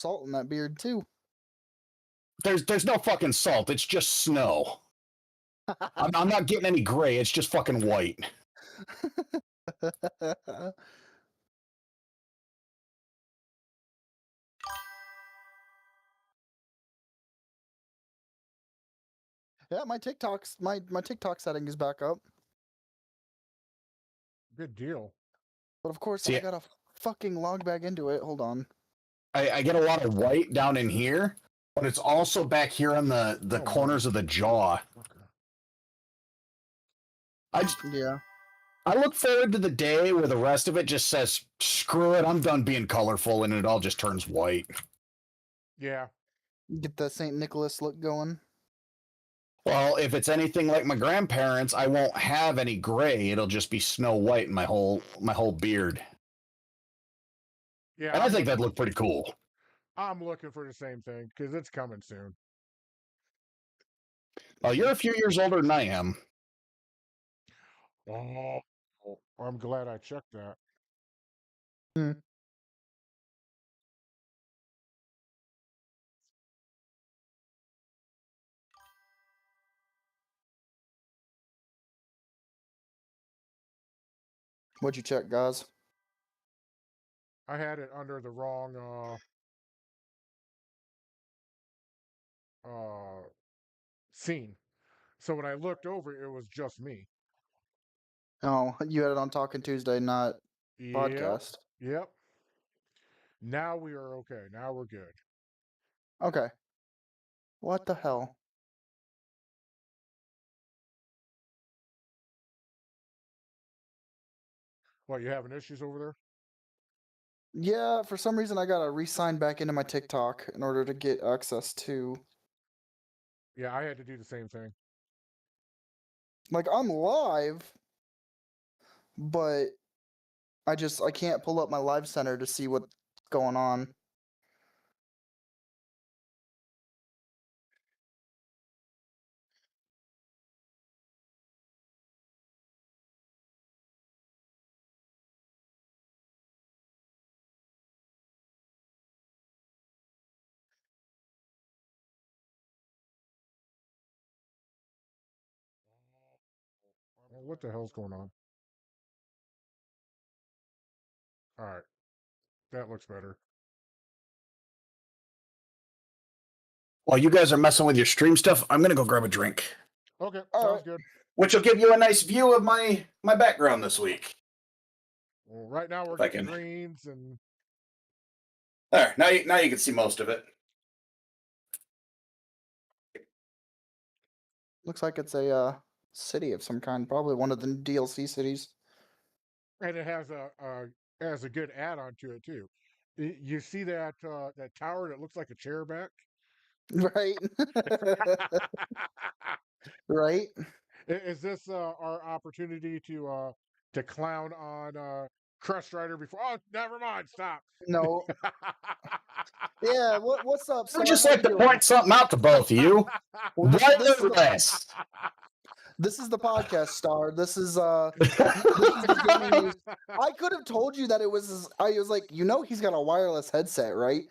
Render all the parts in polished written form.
salt in that beard too. There's no fucking salt. It's just snow. I'm not getting any gray. It's just fucking white. Yeah, my TikTok setting is back up. Good deal. But of course, See, I gotta fucking log back into it. Hold on. I get a lot of white down in here, but it's also back here on the corners of the jaw. Yeah. I look forward to the day where the rest of it just says, screw it, I'm done being colorful, and it all just turns white. Yeah. Get the St. Nicholas look going. Well, if it's anything like my grandparents, I won't have any gray. It'll just be Snow White in my whole beard. Yeah. And I think that'd look pretty cool. I'm looking for the same thing because it's coming soon. Well, you're a few years older than I am. Oh, I'm glad I checked that. Hmm. What'd you check, guys? I had it under the wrong scene. So when I looked over, it was just me. Oh, you had it on Talking Tuesday, not Yep. podcast. Yep. Now we are okay. Now we're good. Okay. What the hell? What, you having issues over there? Yeah, for some reason I gotta re-sign back into my TikTok in order to get access to. Yeah, I had to do the same thing. Like, I'm live, but I can't pull up my live center to see what's going on. Well, what the hell's going on? All right. That looks better. While you guys are messing with your stream stuff, I'm gonna go grab a drink. Okay, All sounds right. good. Which will give you a nice view of my background this week. Well, right now we're If I getting can. greens and There, now you can see most of it. Looks like it's a city of some kind, probably one of the DLC cities. and it has a good add-on to it too. You see that that tower that looks like a chair back? Right? Right? Is this our opportunity to clown on Crust Rider before? Oh, never mind. Stop. No. Yeah, what's up, I'd Star? just How like you to doing? point something out to both of you. Well, this is the- Wireless. This is the podcast, Star. This is the gaming news. I could have told you that it was. I was like, he's got a wireless headset, right?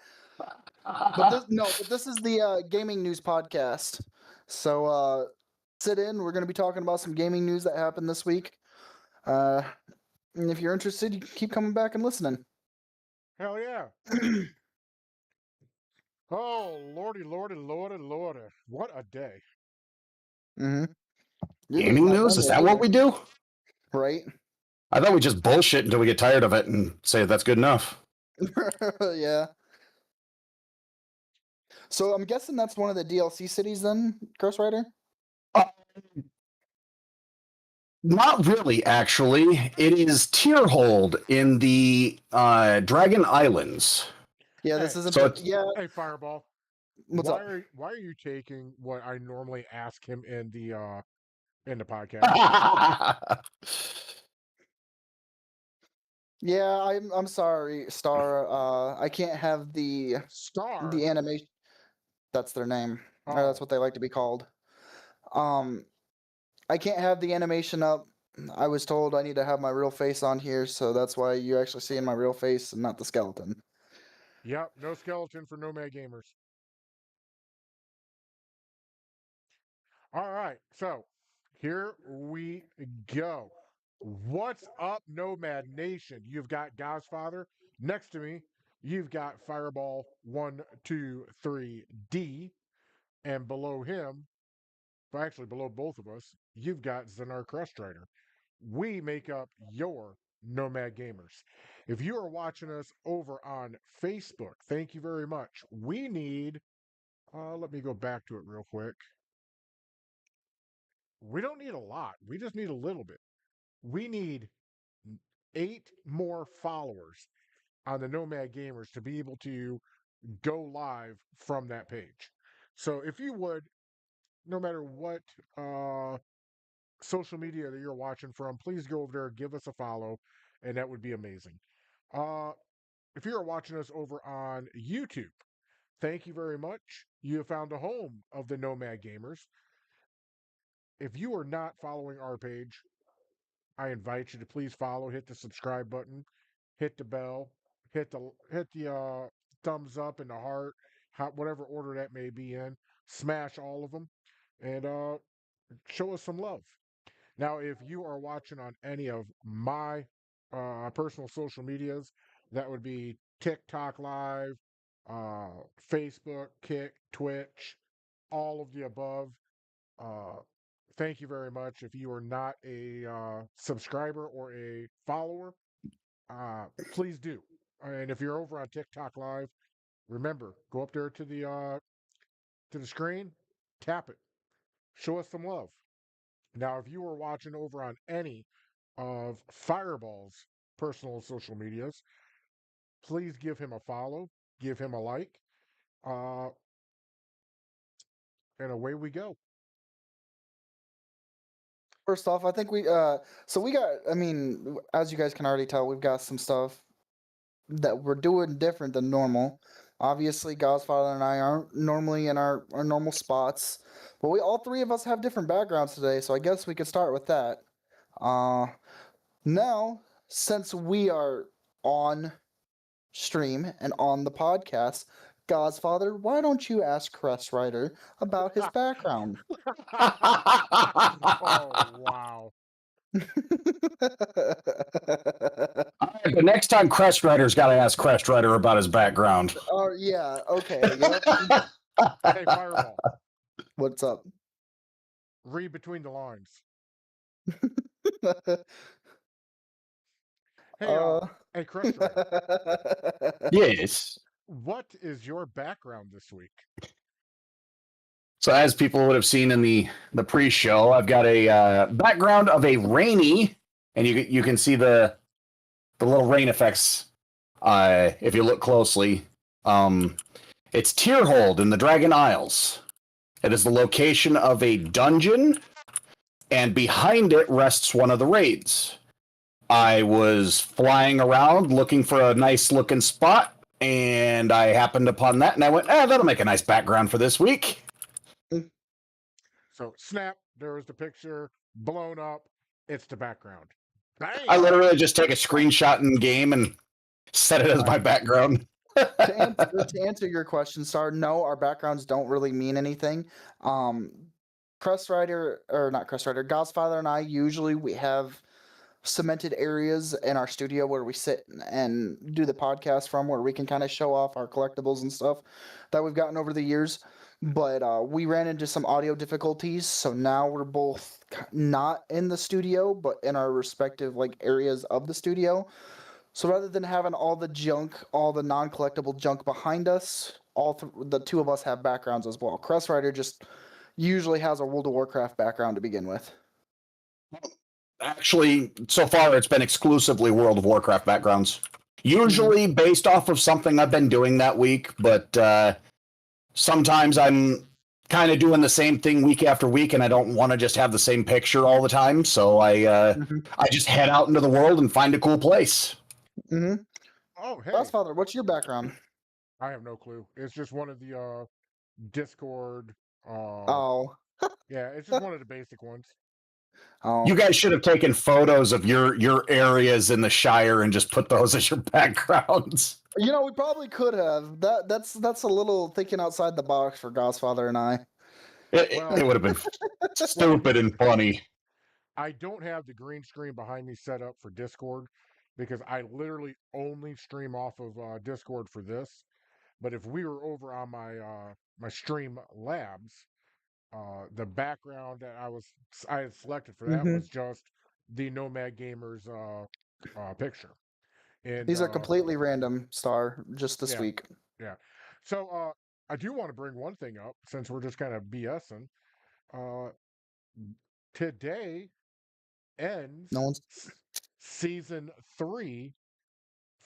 But this is the gaming news podcast. So sit in. We're going to be talking about some gaming news that happened this week. And if you're interested, you can keep coming back and listening. Hell yeah. Oh, lordy, lordy, lordy, lordy. What a day. Mm-hmm. Gaming news? Is that what we do? Right? I thought we just bullshit until we get tired of it and say that's good enough. Yeah. So I'm guessing that's one of the DLC cities then, Ghost Rider? Not really, actually. It is Tierhold in the Dragon Islands. Yeah, this Hey, isn't. So Yeah. Hey, Fireball. What's up? Why are you taking what I normally ask him in the podcast? Yeah, I'm sorry, Star. I can't have the Star. animation. That's their name. Or that's Oh. what they like to be called. I can't have the animation up. I was told I need to have my real face on here, so that's why you're actually seeing my real face and not the skeleton. Yep, no skeleton for Nomad Gamers. All right, so here we go. What's up, Nomad Nation? You've got Godfather next to me. You've got Fireball 123D, and below him, well, actually below both of us, you've got Zenar Crustrider. We make up your Nomad Gamers. If you are watching us over on Facebook, thank you very much. We need, let me go back to it real quick. We don't need a lot. We just need a little bit. We need 8 more followers on the Nomad Gamers to be able to go live from that page. So if you would, no matter what social media that you're watching from, please go over there, give us a follow, and that would be amazing. Uh, if you're watching us over on YouTube, thank you very much. You have found a home of the Nomad Gamers. If you are not following our page, I invite you to please follow, hit the subscribe button, hit the bell, hit the thumbs up and the heart, whatever order that may be in. Smash all of them, and show us some love. Now, if you are watching on any of my personal social medias, that would be TikTok Live, uh, Facebook, Kick, Twitch, all of the above. Uh, thank you very much. If you are not a subscriber or a follower, please do. And if you're over on TikTok Live, remember, go up there to the screen, tap it, show us some love. Now, if you are watching over on any of Fireball's personal social medias, please give him a follow, give him a like, uh, and away we go. First off, I think so we got, I mean, as you guys can already tell, we've got some stuff that we're doing different than normal. Obviously, Godfather and I aren't normally in our normal spots, but we all three of us have different backgrounds today, so I guess we could start with that. Uh, Now, since we are on stream and on the podcast, Godfather, why don't you ask Crest Rider about his background? Oh, wow. The next time Crest Rider's got to ask Crest Rider about his background. Oh yeah, okay, yep. Hey, Fireball, What's up? read between the lines. Hey, uh, hey, Crush Rider, Yes. what is your background this week? So as people would have seen in the pre-show, I've got a background of a rainy, and you can see the little rain effects if you look closely. It's Tierhold in the Dragon Isles. It is the location of a dungeon, and behind it rests one of the raids. I was flying around looking for a nice looking spot, and I happened upon that, and I went, that'll make a nice background for this week. So, snap, there is the picture blown up. It's the background. Bam! I literally just take a screenshot in game and set it as my background. to answer your question, Star, no, our backgrounds don't really mean anything. Crest Rider, or not Crest Rider, Godfather and I usually we have cemented areas in our studio where we sit and do the podcast from, where we can kind of show off our collectibles and stuff that we've gotten over the years. But we ran into some audio difficulties, so now we're both not in the studio, but in our respective like areas of the studio. So rather than having all the junk, all the non-collectible junk behind us, the two of us have backgrounds as well. Crest Rider just usually has a World of Warcraft background to begin with. Actually, so far it's been exclusively World of Warcraft backgrounds. Usually based off of something I've been doing that week, but sometimes I'm kind of doing the same thing week after week, and I don't want to just have the same picture all the time. So I just head out into the world and find a cool place. Mm-hmm. Oh, hey. Godfather, what's your background? I have no clue. It's just one of the Discord. Oh. Yeah, it's just one of the basic ones. Oh, You guys should have taken photos of your areas in the Shire and just put those as your backgrounds. you know, we probably could have. That's a little thinking outside the box for Godfather and I. It would have been stupid and funny. I don't have the green screen behind me set up for Discord because I literally only stream off of Discord for this. But if we were over on my stream labs, the background that I had selected for that was just the Nomad Gamers picture. And These are completely random, Star, just this yeah, week. yeah. So I do want to bring one thing up since we're just kind of BSing. Uh, Today ends No one's. season 3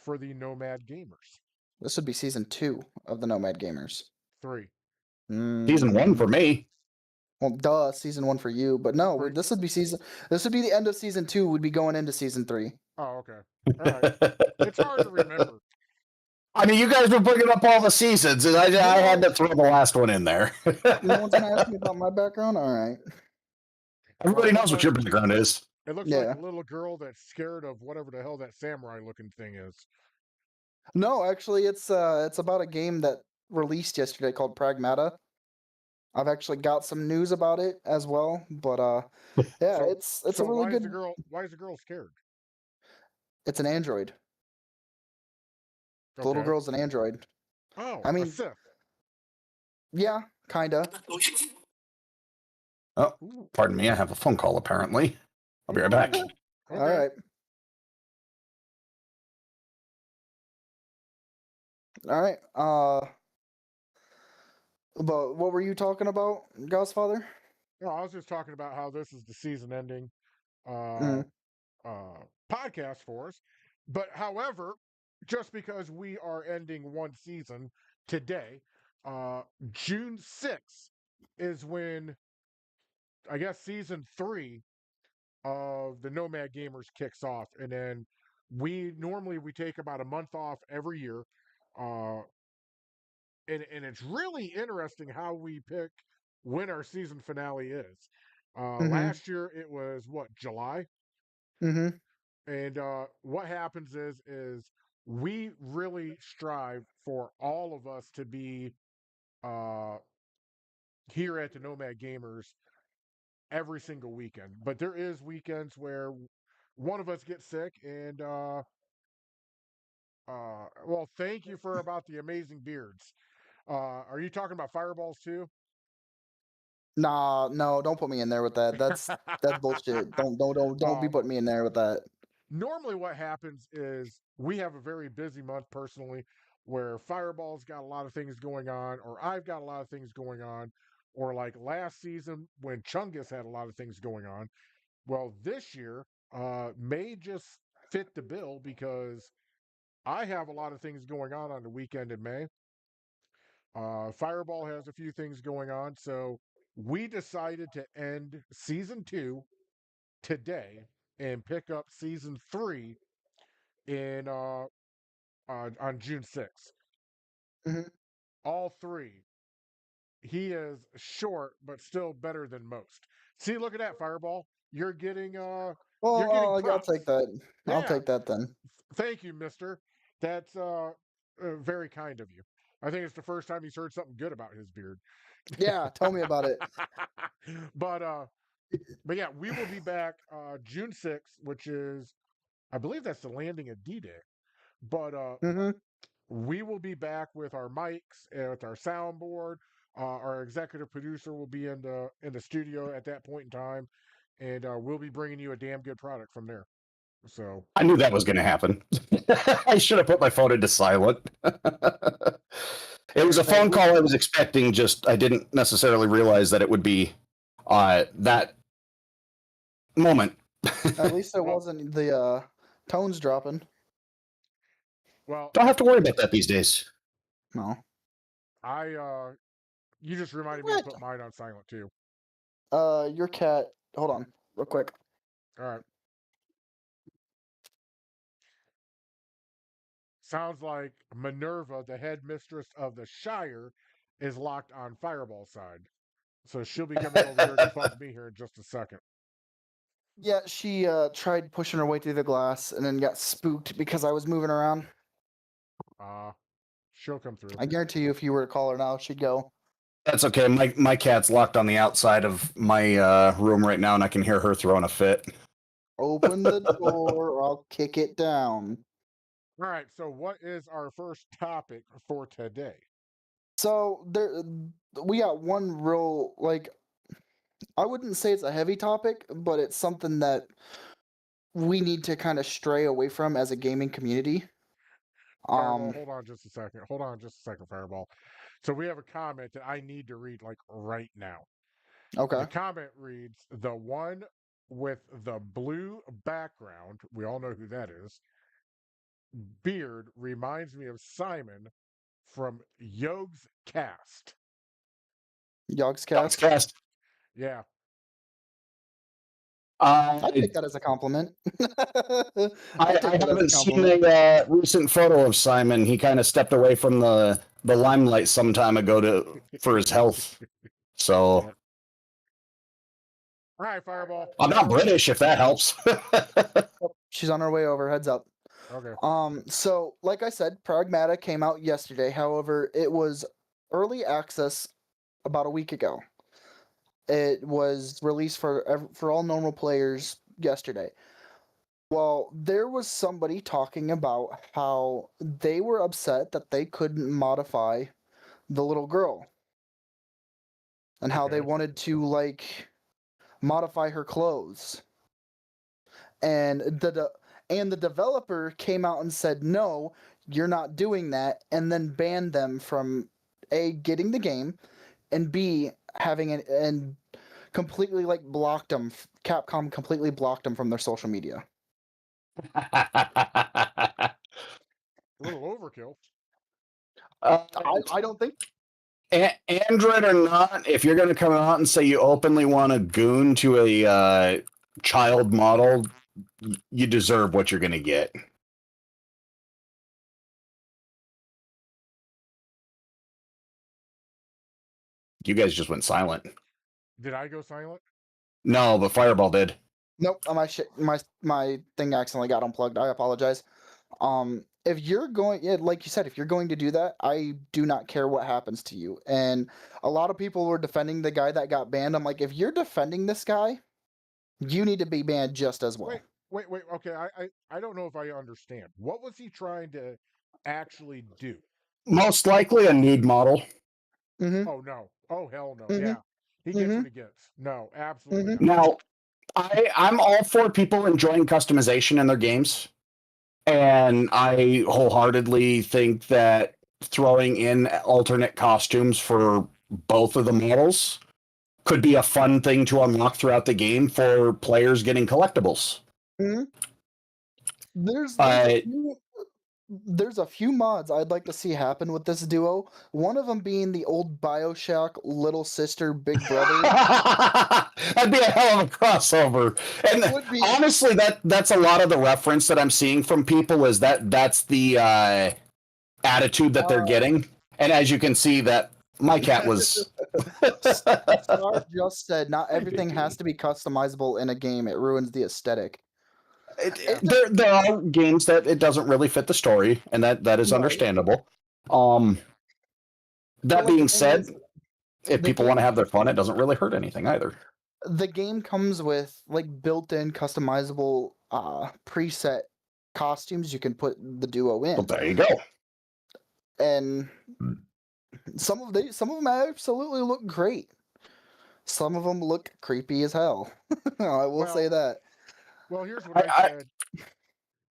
for the Nomad Gamers. This would be season 2 of the Nomad Gamers. 3. Season 1 for me. Well, duh, season 1 for you, but no, For- this would be This would be the end of season 2. Would be going into season 3. Oh, okay. All right. It's hard to remember. I mean, you guys were bringing up all the seasons, and I had to throw the last one in there. No one's gonna ask me about my background. All right. Everybody knows what your background is. It looks like a little girl that's scared of whatever the hell that samurai looking thing is. No, actually, it's about a game that released yesterday called Pragmata. I've actually got some news about it as well, but yeah, So- it's so a really why good. Is the girl, why is the girl scared? It's an android. The little Okay. girl's an android. Oh, I a mean- Sith. Yeah, kinda. Oh, Ooh, pardon me. I have a phone call, apparently. I'll be right back. okay. All right. All right. But what were you talking about, Godfather? No, I was just talking about how this is the season ending Mhm. podcast for us. But however, just because we are ending one season today, June 6th is when I guess season 3 of the Nomad Gamers kicks off. And then we take about a month off every year. And it's really interesting how we pick when our season finale is. Last year it was what, July? Mhm. And what happens is we really strive for all of us to be uh, here at the Nomad Gamers every single weekend. But there is weekends where one of us gets sick, and well, thank you for about the amazing beards. Are you talking about fireballs too? Nah, no, don't put me in there with that. That's bullshit. Don't be Um, putting me in there with that. Normally what happens is we have a very busy month personally where Fireball's got a lot of things going on, or I've got a lot of things going on, or like last season when Chungus had a lot of things going on. Well, this year may just fit the bill because I have a lot of things going on the weekend in May. Fireball has a few things going on, so we decided to end season 2 today and pick up season 3 in on June 6th. Mhm. All 3. He is short, but still better than most. See, look at that, Fireball. You're getting Well, I'll I'll take that. I'll Yeah. take that then. Thank you, Mister. That's very kind of you. I think it's the first time he's heard something good about his beard. Yeah, tell me about it. but yeah, we will be back June 6th, which is I believe that's the landing of D-Day. But Mhm. we will be back with our mics and with our soundboard. Our executive producer will be in the studio at that point in time, and we'll be bringing you a damn good product from there. So I knew that was going to happen. I should have put my phone into silent. It was a phone call I was expecting, just I didn't necessarily realize that it would be that moment. At least it wasn't the tones dropping. well, Don't have to worry about that these days. No. You just reminded me to put mine on silent too. Your cat. Hold on, real quick. All right. Sounds like Minerva, the headmistress of the Shire, is locked on Fireball's side. So she'll be coming over here to fudge me here in just a second. Yeah, she tried pushing her way through the glass and then got spooked because I was moving around. She'll come through. I guarantee you, if you were to call her now, she'd go. That's okay. My cat's locked on the outside of my room right now, and I can hear her throwing a fit. Open the door, or I'll kick it down. All right. So, what is our first topic for today? So we got one real like. I wouldn't say it's a heavy topic, but it's something that we need to kind of stray away from as a gaming community. Fireball, hold on just a second. Hold on just a second, Fireball. So we have a comment that I need to read like right now. Okay. The comment reads, "The one with the blue background, we all know who that is, beard reminds me of Simon from Yogg's Cast." Yogg's Dogs cast. cast. Yeah. I'd take that as a compliment. I haven't seen a recent photo of Simon. He kind of stepped away from the limelight some time ago for his health. So Yeah. All right, Fireball. I'm not British, if that helps. She's on her way over. Heads up. Okay. So like I said, Pragmata came out yesterday. However, it was early access about a week ago. It was released for all normal players yesterday. Well, there was somebody talking about how they were upset that they couldn't modify the little girl and how they Okay. wanted to like modify her clothes. And the developer came out and said, "No, you're not doing that," and then banned them from A, getting the game, and B, having it, and completely like blocked them. Capcom completely blocked them from their social media. A little overkill. I don't think. Android or not, if you're going to come out and say you openly want to goon to a child model, you deserve what you're going to get. You guys just went silent. Did I go silent? No, but Fireball did. Nope, my thing accidentally got unplugged. I apologize. If you're going, yeah, like you said, if you're going to do that, I do not care what happens to you. And a lot of people were defending the guy that got banned. I'm like, if you're defending this guy, you need to be banned just as well. Wait. Okay, I don't know if I understand. What was he trying to actually do? Most likely a nude model. Mm-hmm. Oh no. Oh hell no. Mm-hmm. Yeah. He gets what he gets. No, absolutely Mm-hmm. not. Now, I'm all for people enjoying customization in their games. And I wholeheartedly think that throwing in alternate costumes for both of the models could be a fun thing to unlock throughout the game for players getting collectibles. Mm-hmm. There's a few mods I'd like to see happen with this duo. One of them being the old BioShock little sister, big brother. That'd be a hell of a crossover. And Would be. honestly, that's a lot of the reference that I'm seeing from people is that's the attitude that they're getting. And as you can see, that my cat was. Star just said not everything has to be customizable in a game. It ruins the aesthetic. There are games that it doesn't really fit the story, and that is Right. understandable. like, That being the thing said, is, if the people want to game- have their fun, it doesn't really hurt anything either. the game comes with like built-in customizable preset costumes you can put the duo in. Well, there you go. And some of them absolutely look great. Some of them look creepy as hell. I will say that. Well, here's what I said.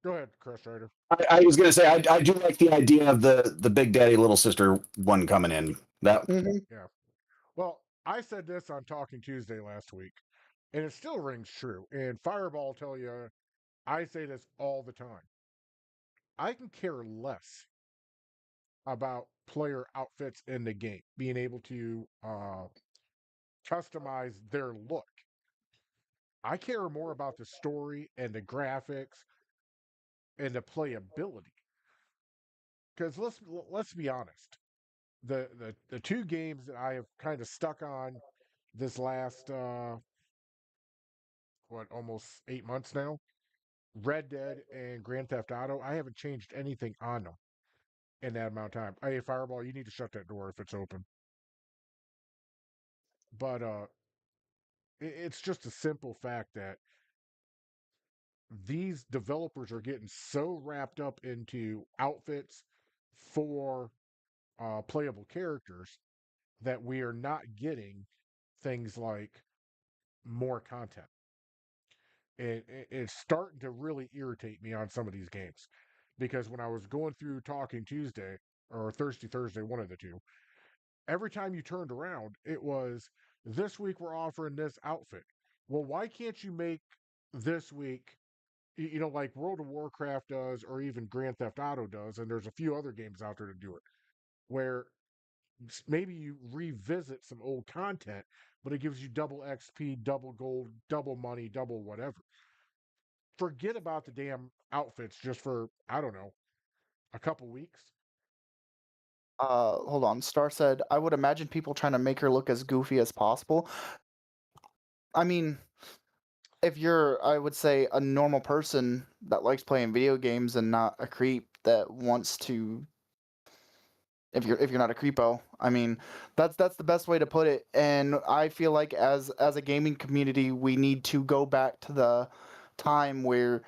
Go ahead, Crush Rider. I was going to say I do like the idea of the Big Daddy Little Sister one coming in. That Yeah. Well, I said this on Talking Tuesday last week, and it still rings true. And Fireball will tell you, I say this all the time. I can care less about player outfits in the game, being able to customize their look. I care more about the story and the graphics and the playability. Because let's be honest, the two games that I have kind of stuck on this last what, almost 8 months now. Red Dead and Grand Theft Auto, I haven't changed anything on them in that amount of time. Hey, Fireball, you need to shut that door if it's open. But it's just a simple fact that these developers are getting so wrapped up into outfits for playable characters that we are not getting things like more content. It's starting to really irritate me on some of these games because when I was going through Talking Tuesday or Thirsty Thursday, one of the two, every time you turned around, it was this week we're offering this outfit. Well, why can't you make this week, like World of Warcraft does, or even Grand Theft Auto does, and there's a few other games out there to do it, where maybe you revisit some old content, but it gives you double XP, double gold, double money, double whatever. Forget about the damn outfits just for, I don't know, a couple weeks. Hold on. Star said, I would imagine people trying to make her look as goofy as possible. I mean, if you're, I would say, a normal person that likes playing video games and not a creep that wants to, if you're not a creepo, I mean, that's the best way to put it. And I feel like as a gaming community, we need to go back to the time where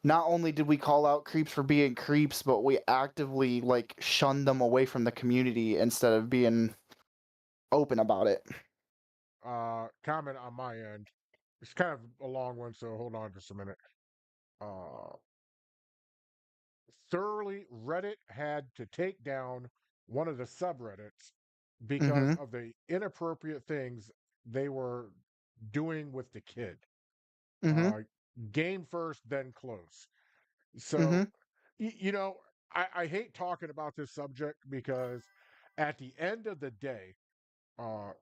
not only did we call out creeps for being creeps, but we actively like shunned them away from the community instead of being open about it. Comment on my end. It's kind of a long one, so hold on just a minute. Uh, Thoroughly, Reddit had to take down one of the subreddits because Mhm. of the inappropriate things they were doing with the kid. Mhm. Uh, Game first, then close. So, Mhm. you know, I hate talking about this subject because at the end of the day, uh,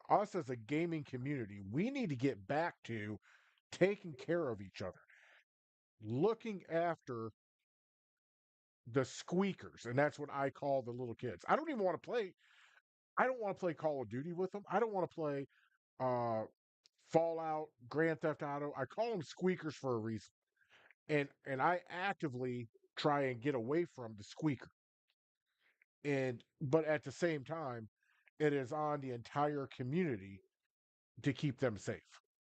us as a gaming community, we need to get back to taking care of each other, looking after the squeakers, and that's what I call the little kids. I don't even want to play. I don't want to play Call of Duty with them. I don't want to play uh, Fallout, Grand Theft Auto. I call them squeakers for a reason, and I actively try and get away from the squeaker. And but at the same time, it is on the entire community to keep them safe.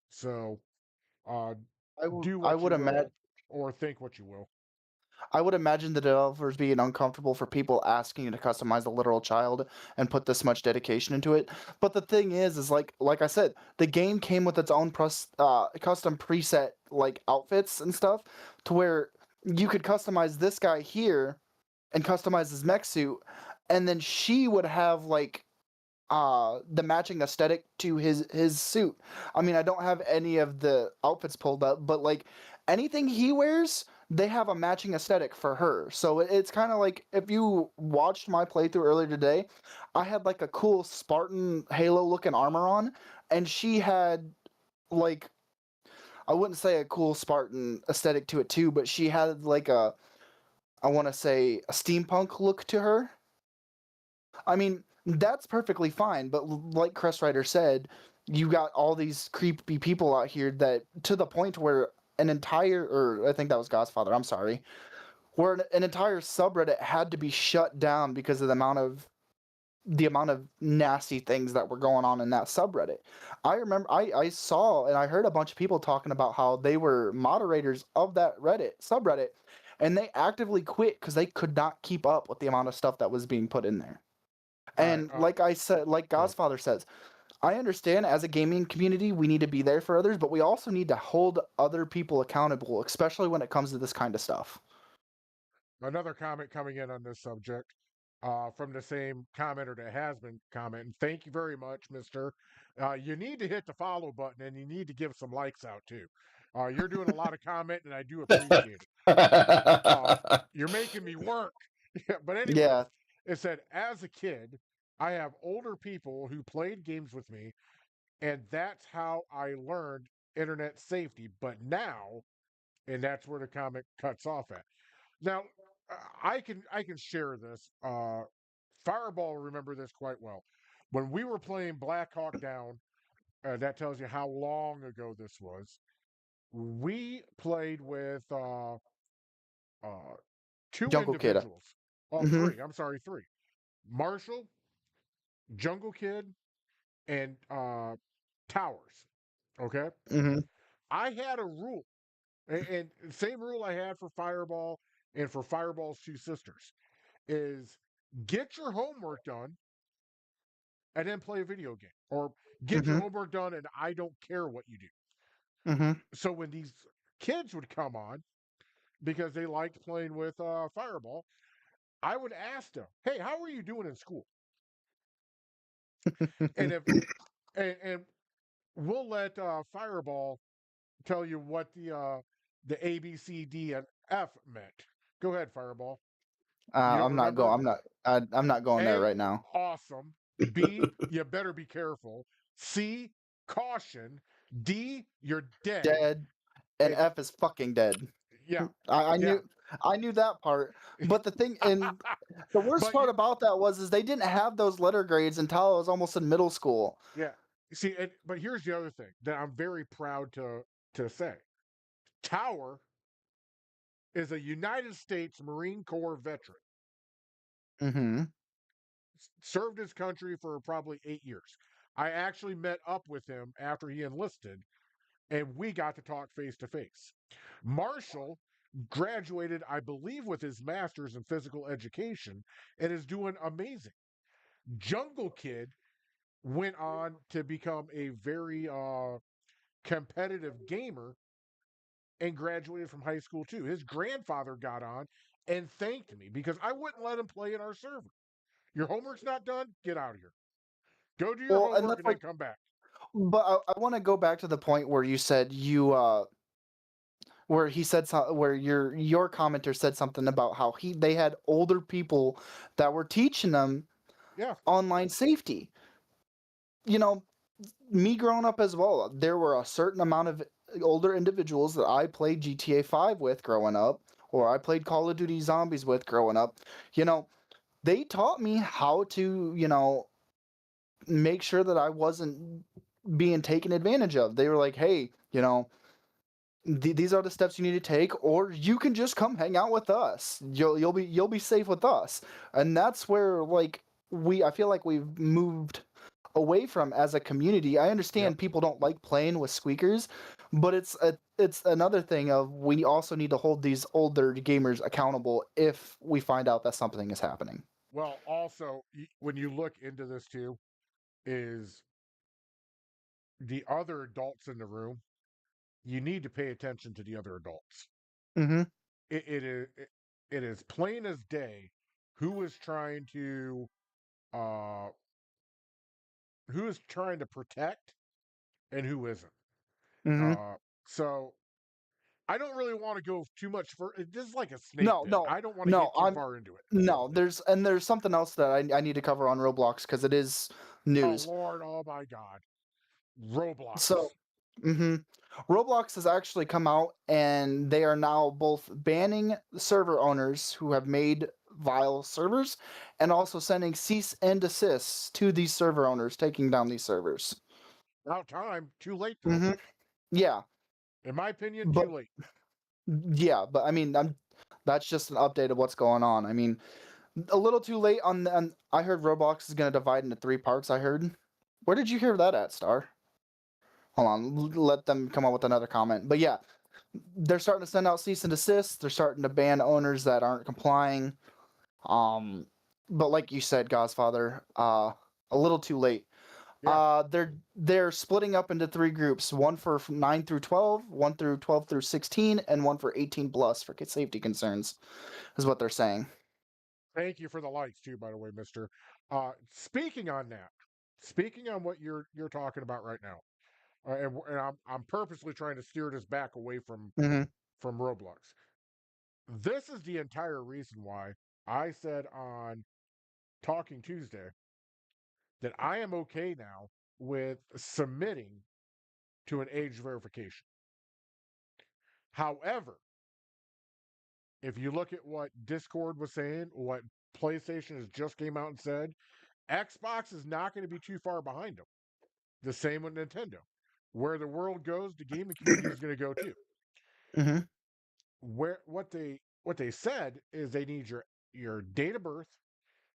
So uh, do I what would you imagine will or think what you will. the developers being uncomfortable for people asking you to customize a literal child and put this much dedication into it. But the thing is like I said, the game came with its own custom preset like outfits and stuff, to where you could customize this guy here and customize his mech suit, and then she would have like the matching aesthetic to his suit. I mean, I don't have any of the outfits pulled up, but like anything he wears, they have a matching aesthetic for her. So it's kind of like if you watched my playthrough earlier today, I had like a cool Spartan Halo looking armor on, and she had like, I wouldn't say a cool Spartan aesthetic to it too, but she had like a, I want to say, a steampunk look to her. I mean, that's perfectly fine, but like Crest Rider said, you got all these creepy people out here that, to the point where an entire, or I think that was Godfather, I'm sorry, where an entire subreddit had to be shut down because of the amount of nasty things that were going on in that subreddit. I remember I saw and I heard a bunch of people talking about how they were moderators of that Reddit subreddit, and they actively quit because they could not keep up with the amount of stuff that was being put in there. All right. And like I said, like Good. Godfather says, I understand as a gaming community, we need to be there for others, but we also need to hold other people accountable, especially when it comes to this kind of stuff. Another comment coming in on this subject from the same commenter that has been commenting. Thank you very much, Mister. You need to hit the follow button and you need to give some likes out too. You're doing a lot of commenting and I do appreciate it. You're making me work. But anyways, Yeah, it said, as a kid, I have older people who played games with me, and that's how I learned internet safety. But now, and that's where the comment cuts off at. Now, I can share this. Fireball remember this quite well. When we were playing Black Hawk Down, that tells you how long ago this was. We played with two Jungle Kid. individuals. Oh, Mm-hmm. three. I'm sorry, three. Marshall, Jungle Kid, and Towers. Okay. Mm-hmm. I had a rule, and same rule I had for Fireball and for Fireball's two sisters is get your homework done and then play a video game, or get your Mm-hmm. homework done and I don't care what you do. Mm-hmm. So when these kids would come on because they liked playing with Fireball, I would ask them, "Hey, how are you doing in school?" And if and we'll let Fireball tell you what the A, B, C, D, and F meant. Go ahead, Fireball. You don't I'm not going. remember? I'm not going there A, right now. awesome. B, you better be careful. C, caution. D, you're dead. Dead, and And F is fucking dead. yeah, I yeah. knew that part. But the thing, and the worst But part about that is they didn't have those letter grades until I was almost in middle school. yeah. See, but here's the other thing that I'm very proud to say. Tower is a United States Marine Corps veteran. Mm-hmm. Served his country for probably 8 years. I actually met up with him after he enlisted, and we got to talk face to face. Marshall graduated, I believe, with his master's in physical education and is doing amazing. Jungle Kid went on to become a very competitive gamer and graduated from high school too. His grandfather got on and thanked me because I wouldn't let him play in our server. Your homework's not done? Get out of here. Go do your Well, and homework that's and then like, come back. but I want to go back to the point where you said where he said where your commenter said something about how they had older people that were teaching them Yeah. online safety. You know, me growing up as well, there were a certain amount of older individuals that I played GTA 5 with growing up, or I played Call of Duty Zombies with growing up. You know, they taught me how to, make sure that I wasn't being taken advantage of. They were like, hey, these are the steps you need to take, or you can just come hang out with us. You'll be safe with us. And that's where I feel like we've moved away from as a community. I Yep. understand people don't like playing with squeakers, but it's another thing of we also need to hold these older gamers accountable if we find out that something is happening. Well, also, when you look into this too, is the other adults in the room, you need to pay attention to the other adults. Mm-hmm. It is plain as day who is trying to uh protect and who isn't. Mm-hmm. Uh so I don't really want to go too much for this is like a snake No, pit. no, I don't want to no. get too far into it. No. There's something else that I need to cover on Roblox because it is Oh news. Lord, oh my God. Roblox. So, hmm Roblox has actually come out and they are now both banning server owners who have made vile servers and also sending cease and desists to these server owners taking down these servers. About time. Too late though. hmm Yeah, In my opinion, but too late. I mean, that's just an update of what's going on. I mean, a little too late on I heard Roblox is going to divide into three parts. I heard. Where did you hear that at, Star? Hold on, let them come up with another comment. But yeah, they're starting to send out cease and desist. They're starting to ban owners that aren't complying. Um, but like you said, Godfather, a little too late. Yeah. They're splitting up into three groups: one for 9 through 12, one through 12 through 16, and one for 18 plus for safety concerns, is what they're saying. Thank you for the lights too, by the way, Mister. Speaking on that, speaking on what you're talking about right now, and I'm purposely trying to steer this back away Mm-hmm. from Roblox. This is the entire reason why I said on Talking Tuesday that I am okay now with submitting to an age verification. However, if you look at what Discord was saying, what PlayStation has just came out and said, Xbox is not going to be too far behind them. The same with Nintendo. Where the world goes, the gaming community is going to go too. Mm-hmm. What they said is they need your date of birth,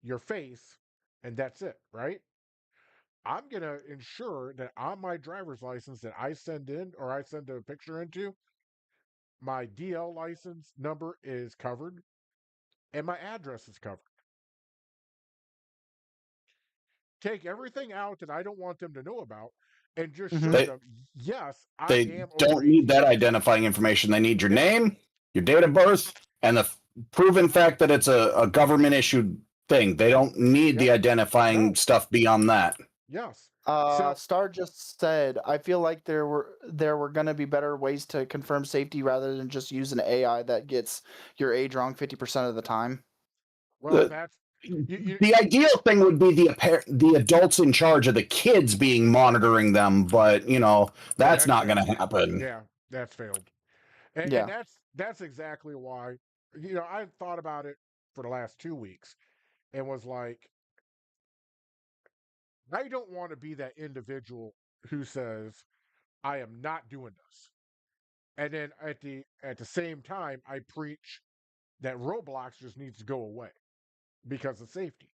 your face, and that's it, right? I'm going to ensure that on my driver's license that I send in or I send a picture into, my DL license number is covered and my address is covered. Take everything out that I don't want them to know about and just Mhm. show them, yes, I They am over don't need 18. that identifying information. They need your Yeah. name, your date of birth, and the proven fact that it's a government issued thing. They don't need the Yep. identifying No. stuff beyond that. Yes. So Star just said, I feel like there were going to be better ways to confirm safety rather than just use an AI that gets your age wrong 50% of the time. well, The, that's you the ideal thing would be the adults in charge of the kids being monitoring them, but that's not going failed. to happen. Yeah, that's failed. And Yeah. that's exactly why I thought about it for the last 2 weeks and was like, I don't want to be that individual who says I am not doing this. And then at the same time I preach that Roblox just needs to go away because of safety.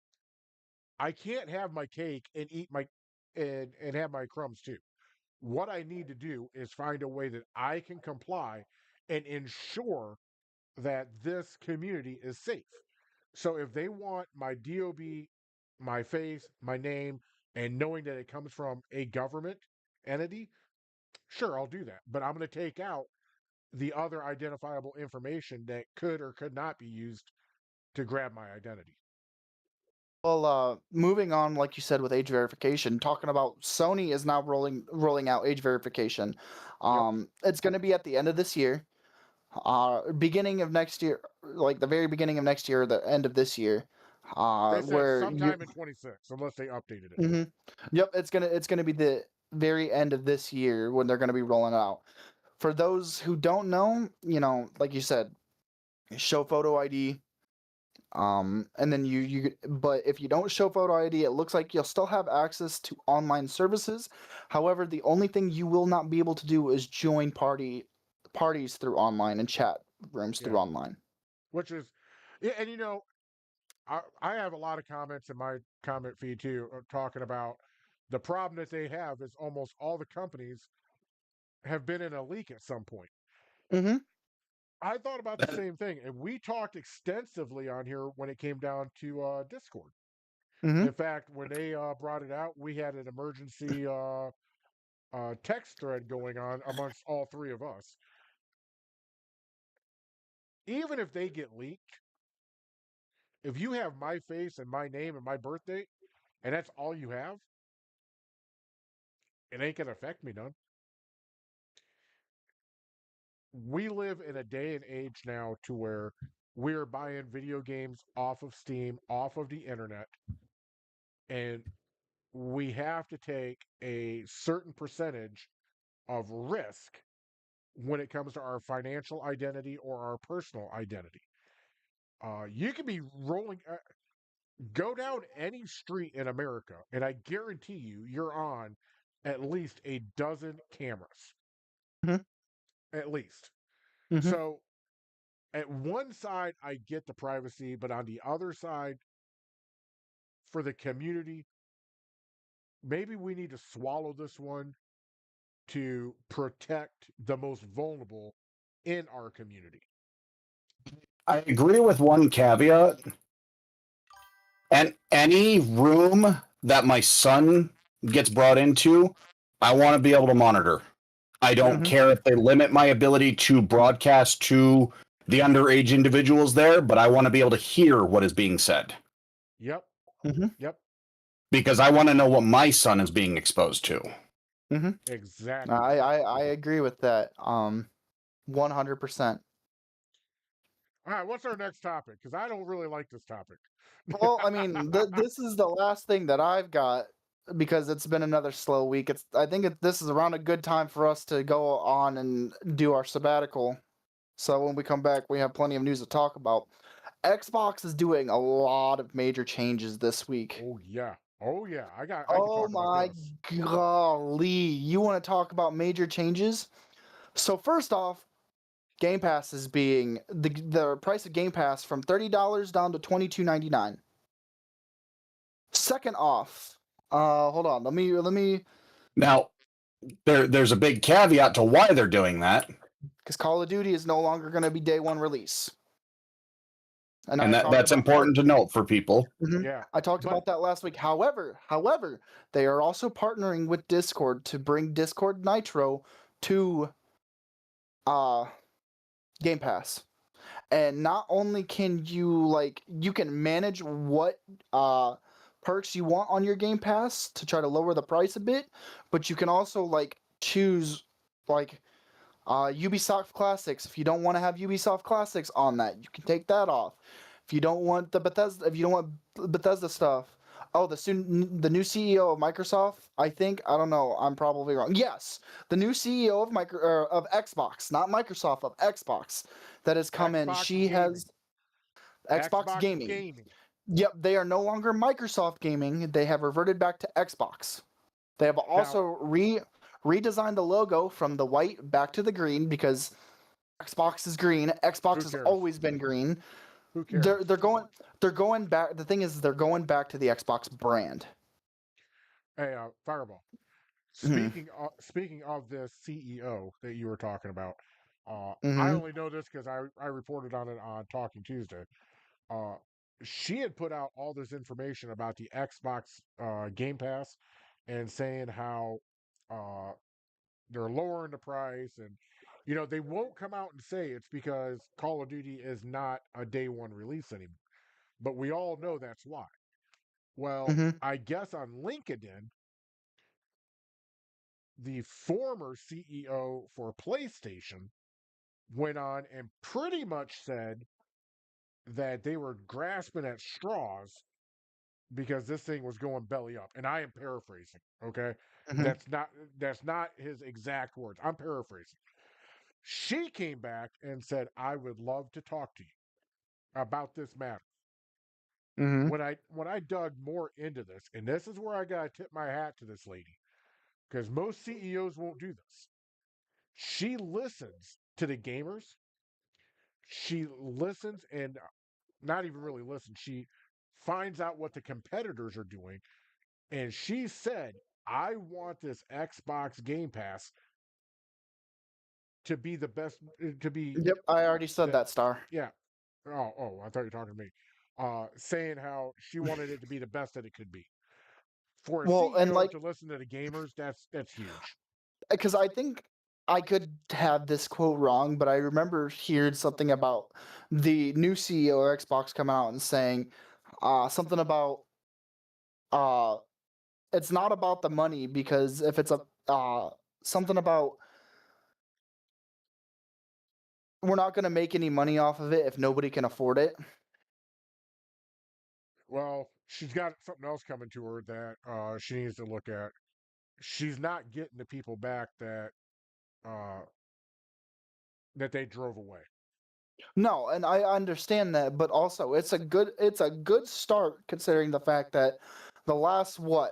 I can't have my cake and eat my and have my crumbs too. What I need to do is find a way that I can comply and ensure that this community is safe. So if they want my DOB, my face, my name, and knowing that it comes from a government entity, sure, I'll do that. But I'm going to take out the other identifiable information that could or could not be used to grab my identity. Well, moving on, like you said, with age verification, talking about Sony is now rolling out age verification. Yep. It's going to be at the end of this year, beginning of next year, like the very beginning of next year, or the end of this year, They said where you. sometime in 26, unless they updated it. Mhm. Yep, it's gonna be the very end of this year when they're gonna be rolling it out. For those who don't know, like you said, show photo ID. And then but if you don't show photo ID, it looks like you'll still have access to online services. However, the only thing you will not be able to do is join parties through online and chat rooms Yeah. through online. Which is, yeah, and I have a lot of comments in my comment feed too, talking about the problem that they have is almost all the companies have been in a leak at some point. Mm-hmm. I thought about the same thing, and we talked extensively on here when it came down to Discord. Mm-hmm. In fact, when they brought it out, we had an emergency text thread going on amongst all three of us. Even if they get leaked, if you have my face and my name and my birth date, and that's all you have, it ain't gonna affect me none. We live in a day and age now to where we're buying video games off of Steam, off of the internet, and we have to take a certain percentage of risk when it comes to our financial identity or our personal identity. You could be rolling, go down any street in America, and I guarantee you're on at least a dozen cameras, Mm-hmm. at least. Mm-hmm. So at one side, I get the privacy, but on the other side, for the community, maybe we need to swallow this one to protect the most vulnerable in our community. I agree with one caveat. And any room that my son gets brought into, I want to be able to monitor. I don't Mm-hmm. care if they limit my ability to broadcast to the underage individuals there, but I want to be able to hear what is being said Yep. Mm-hmm. Yep. because I want to know what my son is being exposed to. Mm-hmm. Exactly. I agree with that. 100%. All right. What's our next topic? Because I don't really like this topic. Well, I mean, this is the last thing that I've got because it's been another slow week. I think this is around a good time for us to go on and do our sabbatical. So when we come back, we have plenty of news to talk about. Xbox is doing a lot of major changes this week. Oh, yeah. Oh yeah, I can Oh talk about my this. golly. You want to talk about major changes? So first off, Game Pass is being the price of Game Pass from $30 down to $22.99. Second off, hold on. Let me Now, there's a big caveat to why they're doing that, because Call of Duty is no longer going to be day one release. And and I talked that's about important to note for people. Yeah, I talked but about that last week. However, they are also partnering with Discord to bring Discord Nitro to uh Game Pass. And not only can you can manage what perks you want on your Game Pass to try to lower the price a bit, but you can also choose like Ubisoft Classics. If you don't want to have Ubisoft Classics on that, you can take that off. If you don't want if you don't want Bethesda stuff. Oh, the new CEO of Microsoft. I don't know. I'm probably wrong. Yes, the new CEO of Xbox, not Microsoft, of Xbox, that has come in. Xbox She gaming, has Xbox Xbox Gaming. gaming. Yep, they are no longer Microsoft Gaming. They have reverted back to Xbox. They have Now, also redesigned the logo from the white back to the green because Xbox is green. Xbox who has cares? always been green. Who cares? They're going back. The thing is, they're going back to the Xbox brand. Hey, Fireball. Hmm. Speaking of this CEO that you were talking about, I Hmm. only know this because I reported on it on Talking Tuesday. Uh, she had put out all this information about the Xbox Game Pass and saying how uh, they're lowering the price, and they won't come out and say it's because Call of Duty is not a day one release anymore. But we all know that's why. Well, Hmm. I guess on LinkedIn, the former CEO for PlayStation went on and pretty much said that they were grasping at straws because this thing was going belly up. And I am paraphrasing, okay? Hmm. That's not his exact words. I'm paraphrasing. She came back and said, "I would love to talk to you about this matter." Hmm. When I dug more into this, and this is where I gotta tip my hat to this lady, because most CEOs won't do this. She listens to the gamers. She listens and not even really listens. She finds out what the competitors are doing. And she said, "I want this Xbox Game Pass to be the best, to be Yep, I already said the, that, Star. yeah." I thought you were talking to me. Saying how she wanted it to be the best that it could be. For a Well, and CEO to listen to the gamers, that's huge. because I think I could have this quote wrong, but I remember hearing something about the new CEO of Xbox coming out and saying something about uh, it's not about the money because if it's a something about we're not going to make any money off of it if nobody can afford it. Well, she's got something else coming to her that she needs to look at. She's not getting the people back uh, that they drove away. No, and I understand that, but also it's a good start considering the fact that the last 4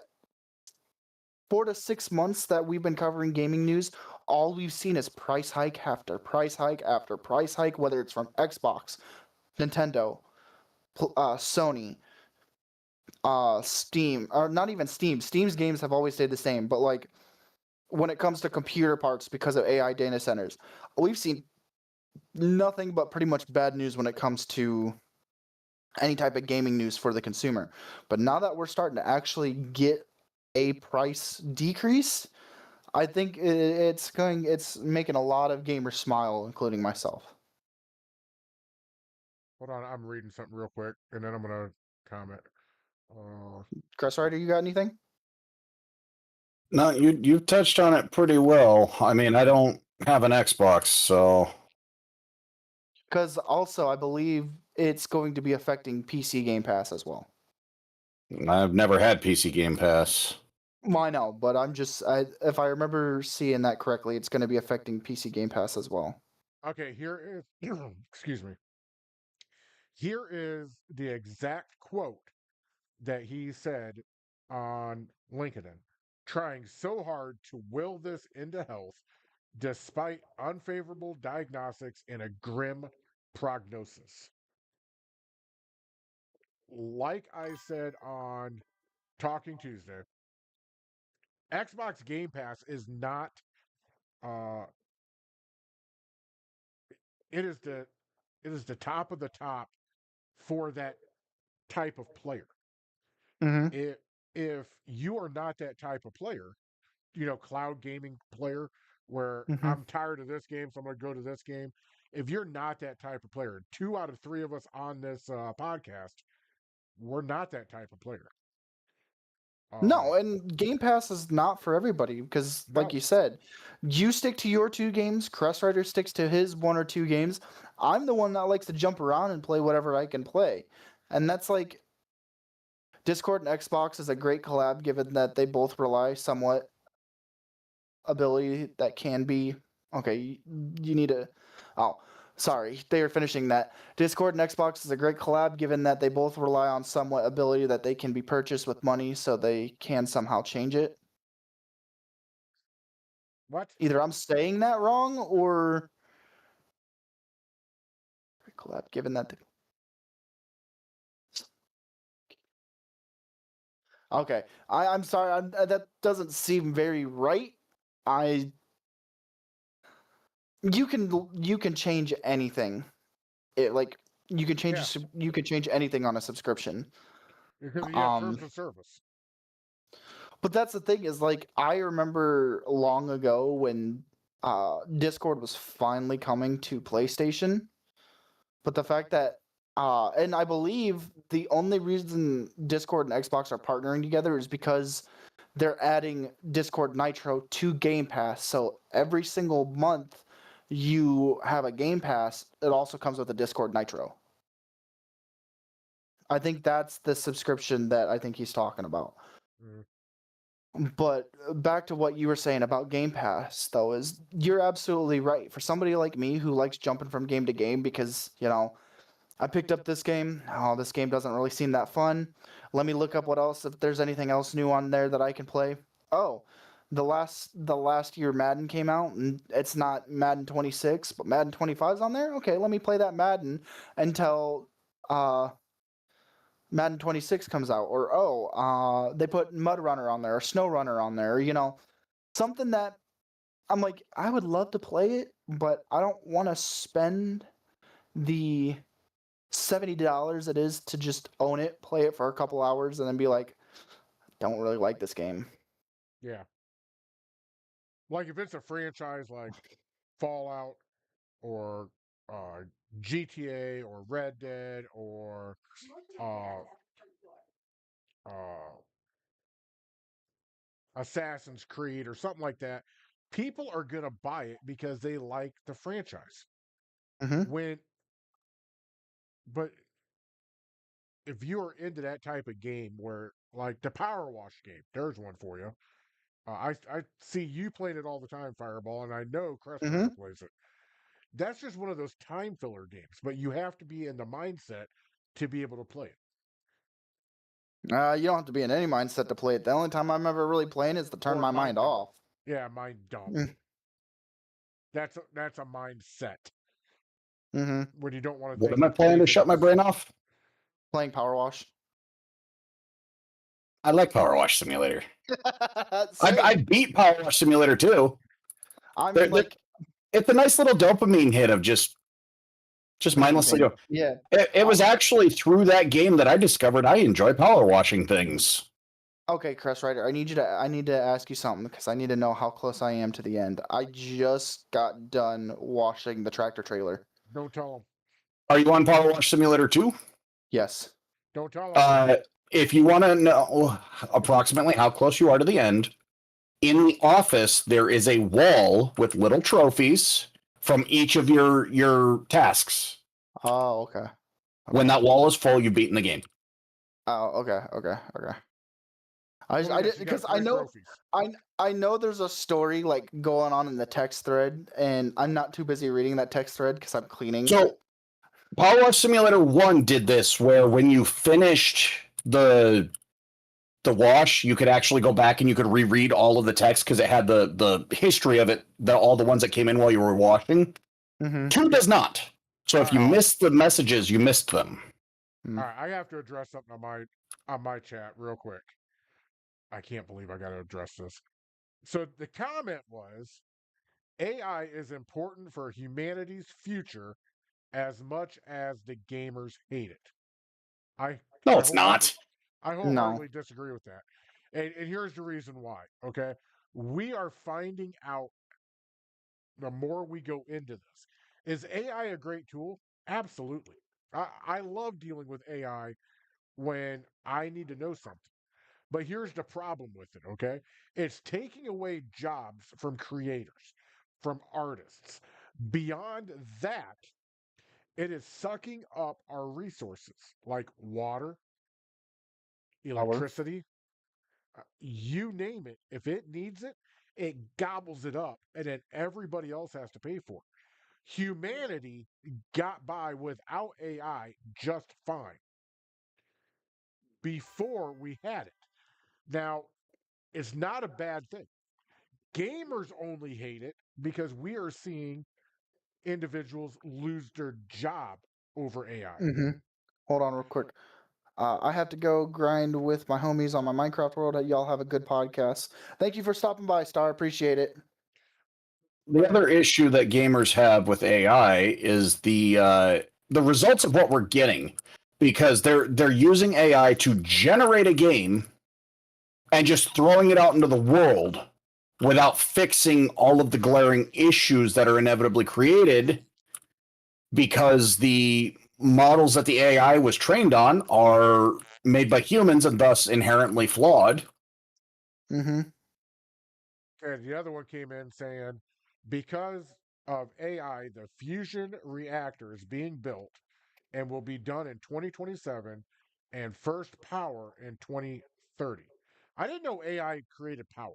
to 6 months that we've been covering gaming news, all we've seen is price hike after price hike after price hike, whether it's from Xbox, Nintendo, Sony, Steam, or not even Steam. Steam's games have always stayed the same, but when it comes to computer parts because of AI data centers, we've seen nothing but pretty much bad news when it comes to any type of gaming news for the consumer. But now that we're starting to actually get a price decrease, I think it's making a lot of gamers smile, including myself. Hold on, I'm reading something real quick, and then I'm gonna comment. Uh, Chris Ryder, you got anything? No, you touched on it pretty well. I mean, I don't have an Xbox, so Because also I believe it's going to be affecting PC Game Pass as well. I've never had PC Game Pass. Well, I know, but if I remember seeing that correctly, it's going to be affecting PC Game Pass as well. okay, here is excuse me. Here is the exact quote that he said on LinkedIn, trying so hard to will this into health despite unfavorable diagnostics and a grim prognosis. Like I said on Talking Tuesday, Xbox Game Pass is not uh it is the top of the top for that type of player. Mm-hmm. If you are not that type of player, cloud gaming player where Mm-hmm. I'm tired of this game, so I'm going to go to this game. If you're not that type of player, 2 out of 3 of us on this podcast, we're not that type of player. No, and Game Pass is not for everybody because, like No. you said, you stick to your 2 games. Crest Rider sticks to his 1 or 2 games. I'm the one that likes to jump around and play whatever I can play, and that's like Discord and Xbox is a great collab, given that they both rely somewhat ability that can be okay. You need to. Oh, sorry, they are finishing that. Discord and Xbox is a great collab, given that they both rely on somewhat ability that they can be purchased with money, so they can somehow change it. What? Either I'm saying that wrong or collab, given that. Okay, I'm sorry. That doesn't seem very right. I you can change anything. It like you can change Yes. you can change anything on a subscription. Because you have Um, terms of service. but that's the thing is like I remember long ago when Discord was finally coming to PlayStation, but the fact that and I believe the only reason Discord and Xbox are partnering together is because they're adding Discord Nitro to Game Pass. So every single month you have a Game Pass, it also comes with a Discord Nitro. I think that's the subscription that I think he's talking about. Mm. But back to what you were saying about Game Pass, though, is you're absolutely right. For somebody like me who likes jumping from game to game because, I picked up this game. Oh, this game doesn't really seem that fun. Let me look up what else, if there's anything else new on there that I can play. Oh, the last year Madden came out, and it's not Madden 26, but Madden 25 is on there. Okay, let me play that Madden until Madden 26 comes out, or they put Mud Runner on there, or Snow Runner on there, something that I'm like, I would love to play it, but I don't want to spend the $70 it is to just own it, play it for a couple hours, and then be like, don't really like this game. Yeah. Like if it's a franchise like Fallout or GTA or Red Dead or uh, uh, Assassin's Creed or something like that, people are going to buy it because they like the franchise. Mm-hmm. But if you're into that type of game where, like the Power Wash game, there's one for you. I see you playing it all the time, Fireball, and I know Crest Mm-hmm. Rider plays it. That's just one of those time filler games, but you have to be in the mindset to be able to play it. You don't have to be in any mindset to play it. The only time I'm ever really playing is to turn Or my mind mind dump. off. Yeah, mind dump. Mm. That's a mindset Mm-hmm. when you don't want to What think am I of playing to anything shut my else. brain off? Playing Power Wash. I like Power Wash Simulator. Same. I beat Power Wash Simulator too. I'm They're- like It's a nice little dopamine hit of just mindlessly anything. go. Yeah. It was actually through that game that I discovered I enjoy power washing things. Okay, Crest Rider, I need to ask you something because I need to know how close I am to the end. I just got done washing the tractor trailer. Don't tell them. Are you on Power Wash Simulator 2? Yes. Don't tell them. If you want to know approximately how close you are to the end, in the office there is a wall with little trophies from each of your tasks. Oh, okay. When that wall is full, you've beaten the game. Oh, okay. I Well, yes, did you because got I 3 know trophies. I know there's a story like going on in the text thread, and I'm not too busy reading that text thread because I'm cleaning. So, Power Wash Simulator 1 did this, where when you finished the the wash, you could actually go back and you could reread all of the text because it had the history of it, all the ones that came in while you were washing. Mm-hmm. 2 does not. So if you Alright. missed the messages, you missed them. All right, I have to address something on my chat real quick. I can't believe I got to address this. So the comment was AI is important for humanity's future as much as the gamers hate it. I No, I it's wholeheartedly, not. I No. wholeheartedly disagree with that. And here's the reason why, okay? We are finding out the more we go into this. Is AI a great tool? Absolutely. I love dealing with AI when I need to know something. But here's the problem with it, okay? It's taking away jobs from creators, from artists. Beyond that, it is sucking up our resources like water, electricity, you name it. If it needs it, it gobbles it up, and then everybody else has to pay for it. Humanity got by without AI just fine before we had it. Now, it's not a bad thing. Gamers only hate it because we are seeing individuals lose their job over AI. Mm-hmm. Hold on real quick. I have to go grind with my homies on my Minecraft world. Y'all have a good podcast. Thank you for stopping by, Star. Appreciate it. The other issue that gamers have with AI is the results of what we're getting, because they're using AI to generate a game and just throwing it out into the world without fixing all of the glaring issues that are inevitably created because the models that the AI was trained on are made by humans and thus inherently flawed. Mm-hmm. And the other one came in saying, because of AI, the fusion reactor is being built and will be done in 2027 and first power in 2030. I didn't know AI created power.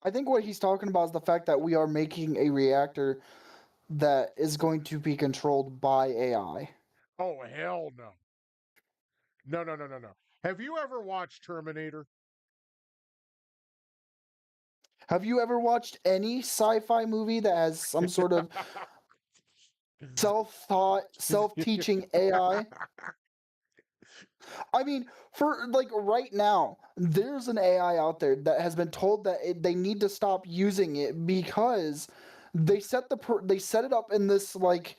I think what he's talking about is the fact that we are making a reactor that is going to be controlled by AI. Oh, hell no. No, no, no, no, no. Have you ever watched Terminator? Have you ever watched any sci-fi movie that has some sort of self-thought, self-teaching AI? I mean, for like right now, there's an AI out there that has been told that they need to stop using it because they set it up in this like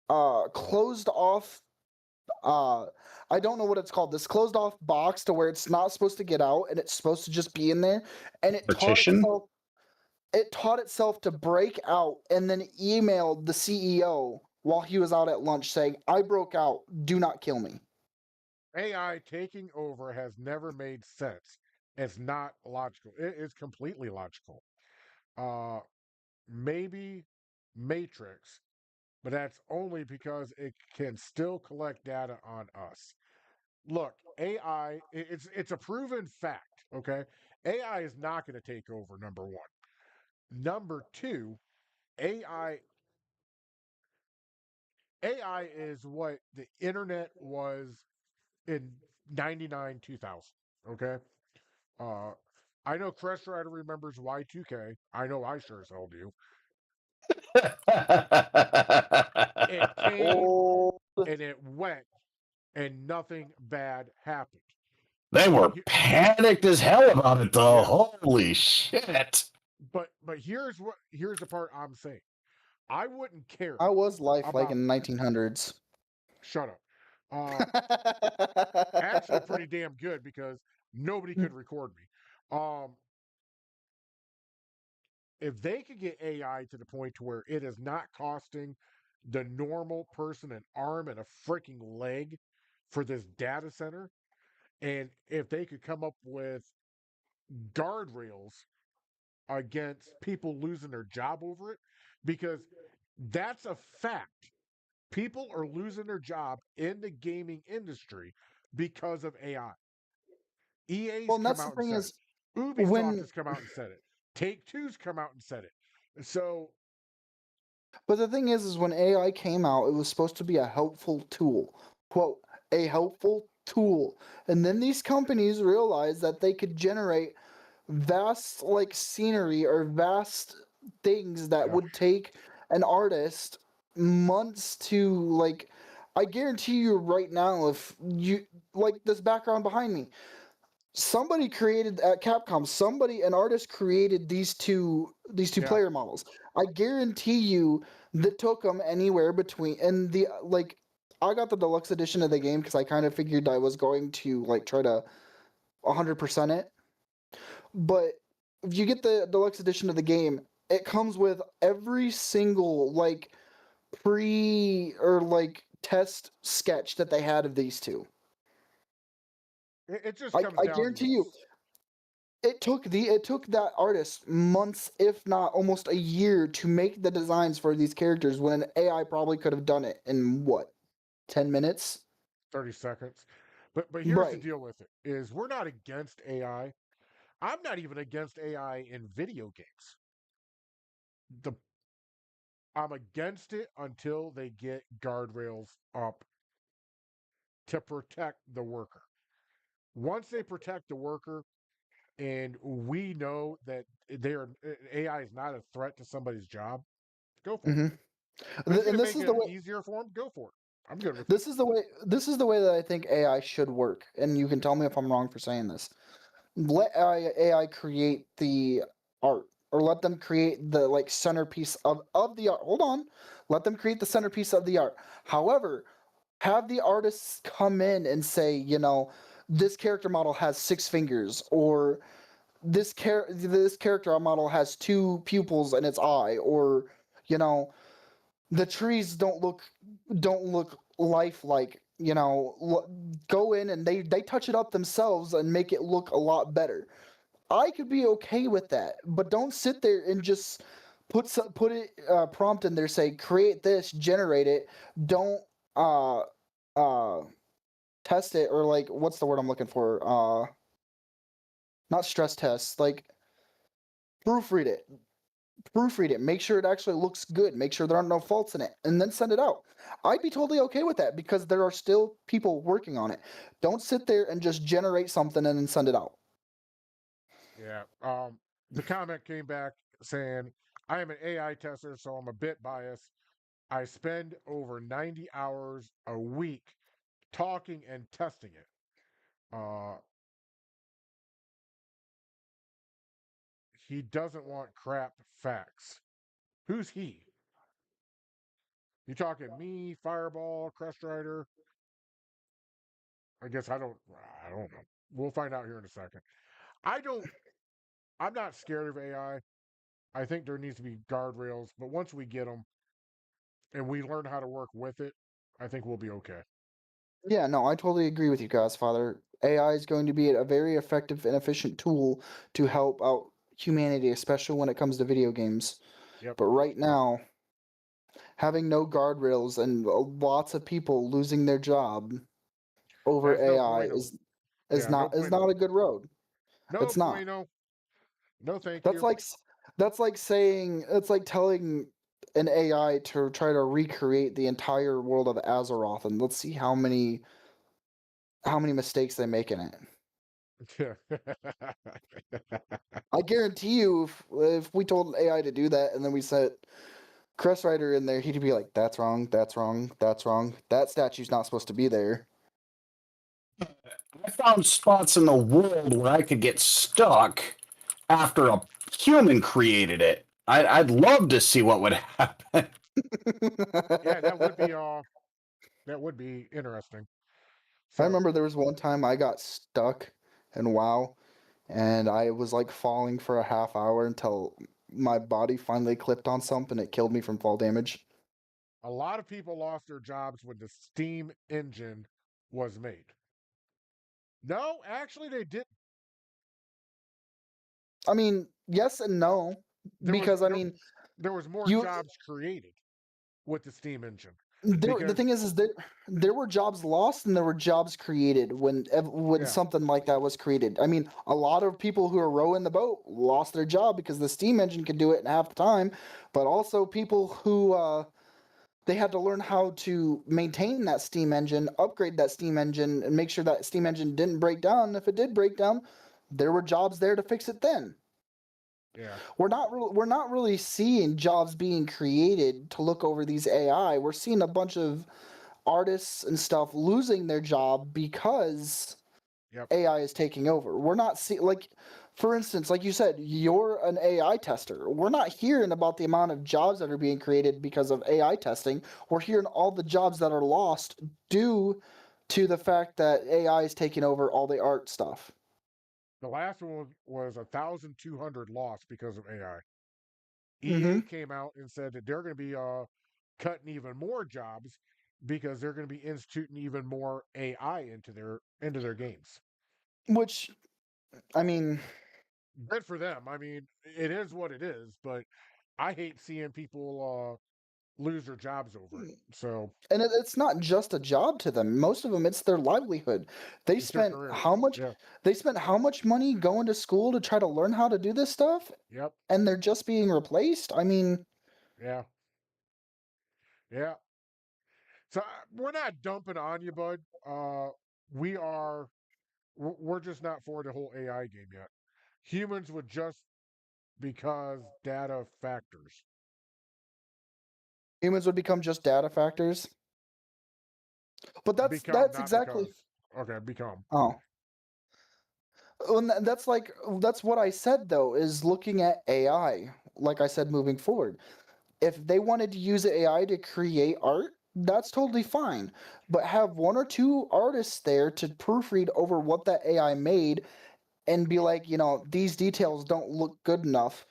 closed off I don't know what it's called, this closed off box to where it's not supposed to get out and it's supposed to just be in there, and Partition? it taught itself to break out and then emailed the CEO while he was out at lunch saying, "I broke out, do not kill me." AI taking over has never made sense. It's not logical. It is completely logical. Uh, maybe Matrix, but that's only because it can still collect data on us. Look, AI, it's a proven fact, okay? AI is not going to take over, number one. Number two, AI AI is what the internet was in 99 2000, okay? Uh I know Crest Rider remembers Y2K. I know I sure as hell do. It came Oh, and it went and nothing bad happened. They But were panicked as hell about it, though. yes, Holy shit. but here's the part I'm saying. I wouldn't care I was life like about in the 1900s. shut up. Actually pretty damn good because nobody could record me. If they could get AI to the point to where it is not costing the normal person an arm and a freaking leg for this data center, and if they could come up with guardrails against people losing their job over it, because that's a fact. People are losing their job in the gaming industry because of AI. Well, EA's and come that's the out and thing said it. is Ubisoft when has come out and said it. Take Two's come out and said it. So But the thing is when AI came out, it was supposed to be a helpful tool. Quote, a helpful tool. And then these companies realized that they could generate vast like scenery or vast things that Yeah. would take an artist months to like I guarantee you right now if you like this background behind me, somebody created at Capcom, an artist created these two Yeah. player models. I guarantee you that took them anywhere between and the like I got the deluxe edition of the game because I kind of figured I was going to like try to 100% it. But if you get the deluxe edition of the game, it comes with every single like pre or like test sketch that they had of these two. It just I, comes I down to guarantee you, this. it took that artist months, if not almost a year, to make the designs for these characters when an AI probably could have done it in what, 10 minutes? 30 seconds. But here's the Right. deal with it is we're not against AI. I'm not even against AI in video games. The I'm against it until they get guardrails up to protect the worker. Once they protect the worker and we know that AI is not a threat to somebody's job, go for it. hmm If it's going And to this make is the it way. easier for them, go for it. I'm good with it. This is the way. This is the way that I think AI should work. And you can tell me if I'm wrong for saying this. Let AI create the art, or let them create the like centerpiece of the art. Hold on. Let them create the centerpiece of the art. However, have the artists come in and say, this character model has 6 fingers, or this character model has 2 pupils in its eye, or you know the trees don't look lifelike. Go in and they touch it up themselves and make it look a lot better. I could be okay with that, but don't sit there and just put it prompt in there, say create this, generate it. Don't uh uh test it, or like what's the word I'm looking for? Not stress test, like proofread it. Proofread it. Make sure it actually looks good. Make sure there aren't no faults in it, and then send it out. I'd be totally okay with that because there are still people working on it. Don't sit there and just generate something and then send it out. Yeah. The comment came back saying, I am an AI tester, so I'm a bit biased. I spend over 90 hours a week talking and testing it. Uh, he doesn't want crap facts. Who's he? You talking me, Fireball, Crest Rider? I guess I don't know. We'll find out here in a second. I don't I'm not scared of AI. I think there needs to be guardrails, but once we get them and we learn how to work with it, I think we'll be okay. Yeah, no, I totally agree with you, Godfather. AI is going to be a very effective and efficient tool to help out humanity, especially when it comes to video games. Yep. But right now, having no guardrails and lots of people losing their job over That's no AI bueno. is Yeah, no not is bueno. not a good road. No It's not. bueno. No thank That's you. like that's like saying it's like telling an AI to try to recreate the entire world of Azeroth, and let's see how many mistakes they make in it. I guarantee you, if we told AI to do that, and then we set Crest Rider in there, he'd be like, "That's wrong. That's wrong. That's wrong. That statue's not supposed to be there." I found spots in the world where I could get stuck after a human created it. I'd love to see what would happen. Yeah, that would be interesting. I So remember there was one time I got stuck in WoW, and I was like falling for a half hour until my body finally clipped on something. It killed me from fall damage. a lot of people lost their jobs when the steam engine was made. No, actually they didn't. I mean, yes and no, There was because I there mean, there was more you jobs created with the steam engine. The because thing is there were jobs lost and there were jobs created when yeah, something like that was created. I mean, a lot of people who are rowing the boat lost their job because the steam engine could do it in half the time, but also people who they had to learn how to maintain that steam engine, upgrade that steam engine, and make sure that steam engine didn't break down. If it did break down, there were jobs there to fix it then. yeah, We're not really seeing jobs being created to look over these AI. We're seeing a bunch of artists and stuff losing their job because yep, AI is taking over. We're not seeing, like, for instance, like you said, you're an AI tester. We're not hearing about the amount of jobs that are being created because of AI testing. We're hearing all the jobs that are lost due to the fact that AI is taking over all the art stuff. the last one was 1,200 lost because of AI. Mm-hmm. EA came out and said that they're going to be cutting even more jobs because they're going to be instituting even more AI into their games. Which, I mean, Good for them. I mean, it is what it is, but I hate seeing people lose their jobs over it. So and it's not just a job to them. Most of them, it's their livelihood. They it's their spent career. how much? Yeah. They spent how much money going to school to try to learn how to do this stuff, Yep. and they're just being replaced. I mean, Yeah. Yeah. So we're not dumping on you, bud. We are. We're just not for the whole AI game yet. Humans would just because data factors. humans would become just data factors. But Become, that's not exactly. because. Okay, become. Oh, and that's what I said though. Is looking at AI. Like I said, moving forward, if they wanted to use AI to create art, that's totally fine. But have one or two artists there to proofread over what that AI made and be like, these details don't look good enough.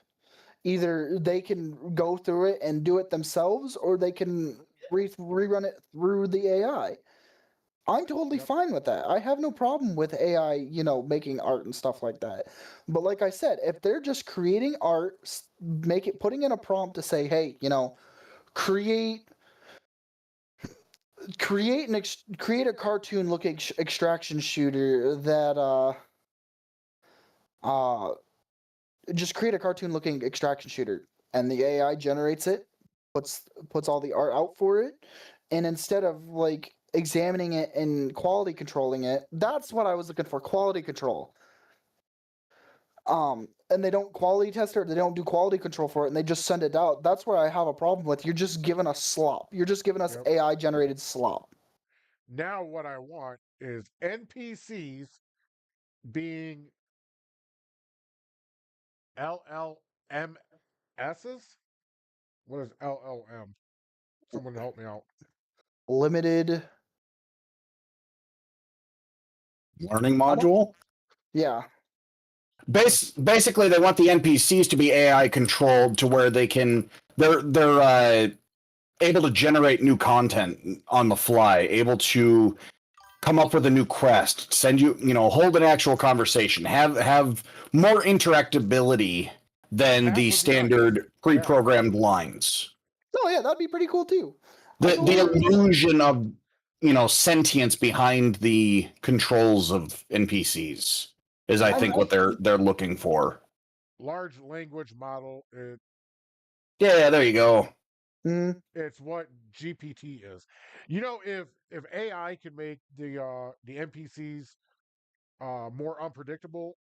Either they can go through it and do it themselves, or they can rerun it through the AI. I'm totally Yep. fine with that. I have no problem with AI, making art and stuff like that. But like I said, if they're just creating art, putting in a prompt to say, hey, create create a cartoon looking extraction shooter that uh just create a cartoon looking extraction shooter, and the AI generates it, puts all the art out for it, and instead of like examining it and quality controlling it, that's what I was looking for, quality control. And they don't quality test it, they don't do quality control for it, and they just send it out. That's where I have a problem with. You're just giving us slop. You're just giving us Yep. AI generated slop. Now what I want is NPCs being LLMSs. What is LLM? Someone help me out. Limited. Learning I don't. module. Yeah. Basically, they want the NPCs to be AI controlled to where they're able to generate new content on the fly, able to come up with a new quest, send hold an actual conversation, have more interactability than That the would be nice. standard Yeah. pre-programmed lines. Oh yeah, that'd be pretty cool too. I The totally agree with that. illusion of sentience behind the controls of NPCs is, I I mean, think, what they're looking for. Large language model. Yeah, there you go. mm, It's what GPT is. You know, if AI can make the NPCs more unpredictable,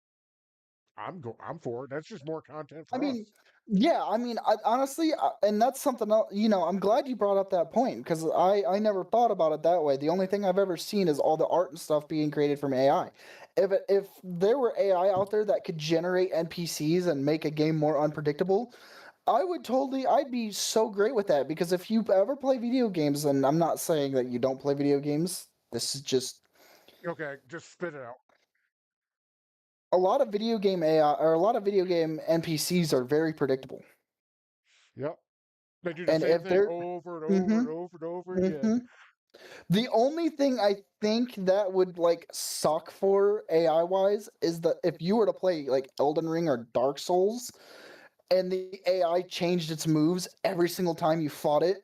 I'm for it. That's just more content I for us. mean, yeah, I mean, honestly, and that's something else, I'm glad you brought up that point because I never thought about it that way. The only thing I've ever seen is all the art and stuff being created from AI. If there were AI out there that could generate NPCs and make a game more unpredictable, I'd be so great with that because if you ever play video games, and I'm not saying that you don't play video games, this is just Okay, just spit it out. a lot of video game AI or a lot of video game NPCs are very predictable. Yep. They do the And same if thing they're over and over mm-hmm, and over and over again. mm-hmm. The only thing I think that would like suck for AI wise is that if you were to play like Elden Ring or Dark Souls and the AI changed its moves every single time you fought it,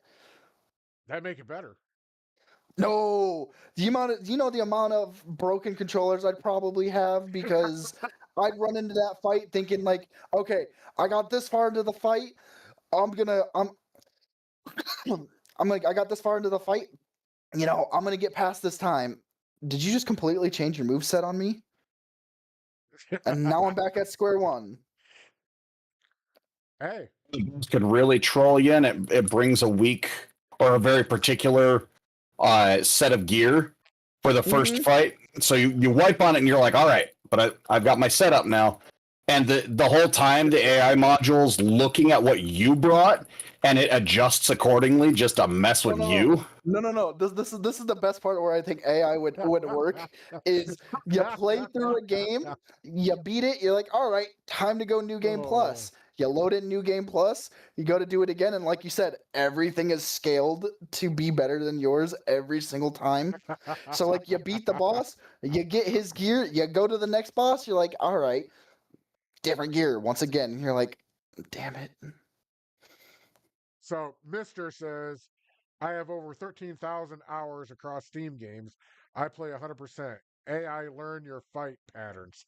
That make it better. No, the amount of, the amount of broken controllers I'd probably have because I'd run into that fight thinking like, okay, I got this far into the fight. I'm gonna, I'm, I'm like, I got this far into the fight. I'm gonna get past this time. Did you just completely change your move set on me? And now I'm back at square one. Hey, Could really troll you, and it brings a weak or a very particular set of gear for the first fight. So you wipe on it and you're like, all right, but I've got my setup now. And the whole time the AI module's looking at what you brought and it adjusts accordingly just to mess with you. No. This is the best part where I think AI would work is you play through a game, you beat it, you're like, all right, time to go new game plus. You load in new game plus, you go to do it again, and like you said, everything is scaled to be better than yours every single time. So like you beat the boss, you get his gear, you go to the next boss, you're like, all right, different gear once again. You're like, damn it. So, Mister says, I have over 13,000 hours across Steam games. I play 100%. AI learn your fight patterns.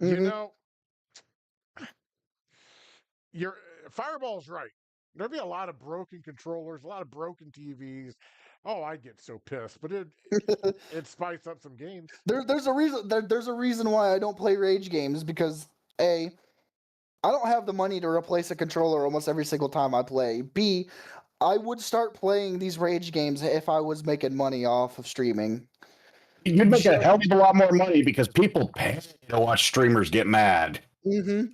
You Mhm. know, your Fireball's right. There'd be a lot of broken controllers, a lot of broken TVs. Oh, I'd get so pissed, but it spice up some games. There's a reason there's a reason why I don't play rage games because A, I don't have the money to replace a controller almost every single time I play. B, I would start playing these rage games if I was making money off of streaming. You'd make a hell of a lot more money because people pay to watch streamers get mad. Mm-hmm.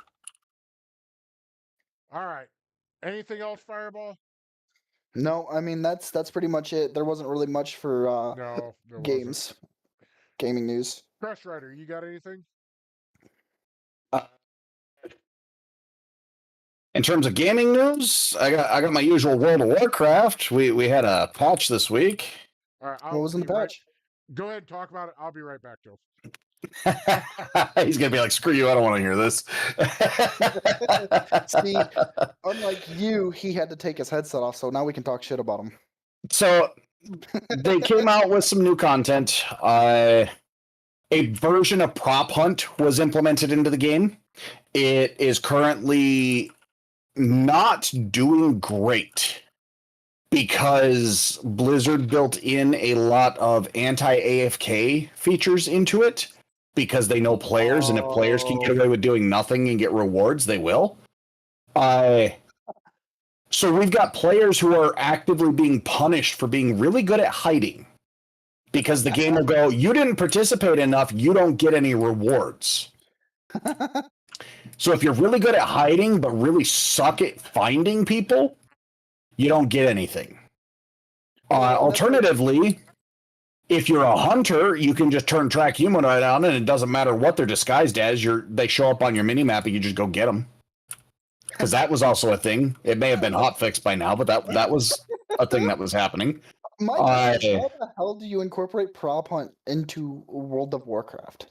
All right. Anything else, Fireball? No, I mean that's pretty much it. There wasn't really much for No, there wasn't. games, gaming news. Crush Rider, you got anything? In terms of gaming news, I got my usual World of Warcraft. We had a patch this week. All right. What was in the patch? Go ahead and talk about it. I'll be right back, Joe. He's gonna be like, "Screw you! I don't want to hear this." See, unlike you, he had to take his headset off, so now we can talk shit about him. So they came out with some new content. A version of Prop Hunt was implemented into the game. It is currently not doing great because Blizzard built in a lot of anti-AFK features into it because they know players, and if players can get away with doing nothing and get rewards, they will. So we've got players who are actively being punished for being really good at hiding because the game will go, you didn't participate enough, you don't get any rewards. So if you're really good at hiding but really suck at finding people, you don't get anything. Alternatively, if you're a hunter, you can just turn track humanoid on, and it doesn't matter what they're disguised as. They show up on your minimap, and you just go get them. Because that was also a thing. It may have been hotfixed by now, but that was a thing that was happening. My God, how the hell do you incorporate Prop Hunt into World of Warcraft?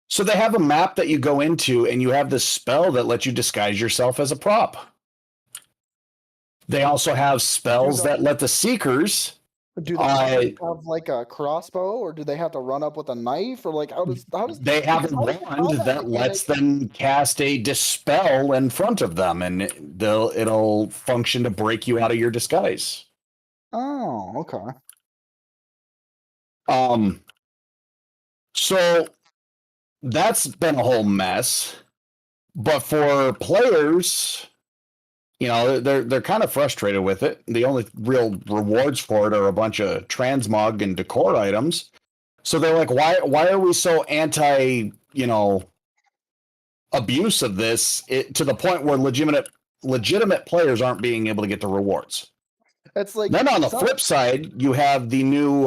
So they have a map that you go into, and you have this spell that lets you disguise yourself as a prop. They also have spells that let the Seekers... Do they have like a crossbow, or do they have to run up with a knife, or like how does they have a wand that lets them cast a dispel in front of them, and it'll function to break you out of your disguise. Oh, okay. So that's been a whole mess, but for players, they're kind of frustrated with it. The only real rewards for it are a bunch of transmog and decor items. So they're like, why are we so anti, abuse of this to the point where legitimate players aren't being able to get the rewards? It's like then on the flip side, you have the new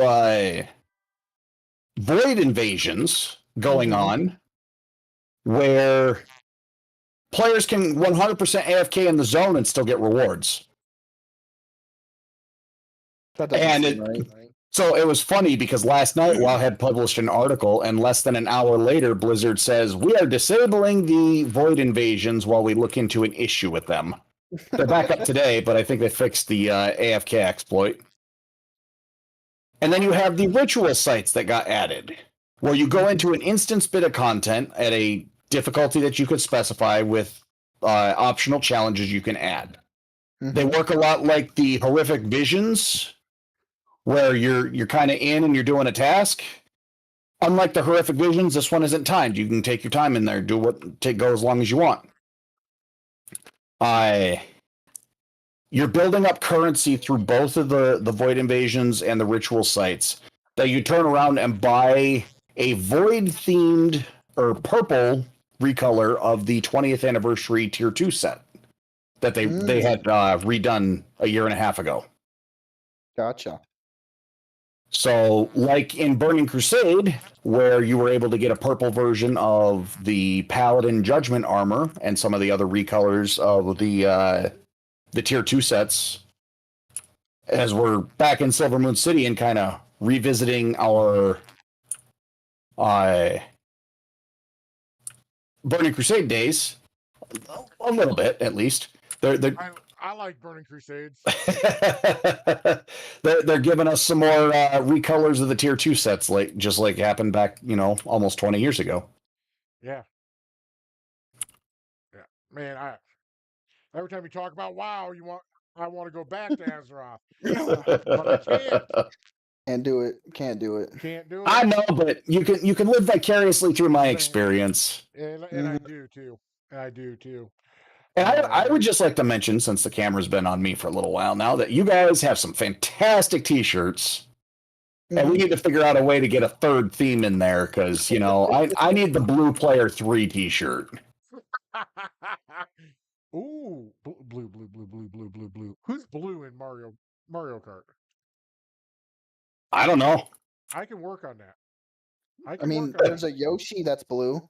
void invasions going on, where players can 100% AFK in the zone and still get rewards. That doesn't seem right. So it was funny because last night WoW had published an article, and less than an hour later, Blizzard says, we are disabling the void invasions while we look into an issue with them. They're back up today, but I think they fixed the AFK exploit. And then you have the ritual sites that got added, where you go into an instance bit of content at a difficulty that you could specify with optional challenges you can add. They work a lot like the horrific visions, where you're kind of in and you're doing a task. Unlike the horrific visions, this one isn't timed. You can take your time in there, do go as long as you want. You're building up currency through both of the void invasions and the ritual sites that you turn around and buy a void themed or purple recolor of the 20th anniversary tier 2 set that they had redone a year and a half ago. Gotcha. So, like in Burning Crusade, where you were able to get a purple version of the Paladin Judgment armor and some of the other recolors of the tier 2 sets, as we're back in Silver Moon City and kind of revisiting our Burning Crusade days, a little bit at least. I like Burning Crusades. They're giving us some more recolors of the tier 2 sets, just like happened back, almost 20 years ago. Yeah. Man, every time you talk about WoW, I want to go back to Azeroth, but I can't. Can't do it. Can't do it. Can't do it. I know, but you can live vicariously through my experience. And I do too. And I would just like to mention, since the camera's been on me for a little while now, that you guys have some fantastic t-shirts. And we need to figure out a way to get a third theme in there, because, I need the Blue Player 3 t-shirt. Ooh, blue. Who's blue in Mario Kart? I don't know. I can work on that. I mean, there's a Yoshi that's blue.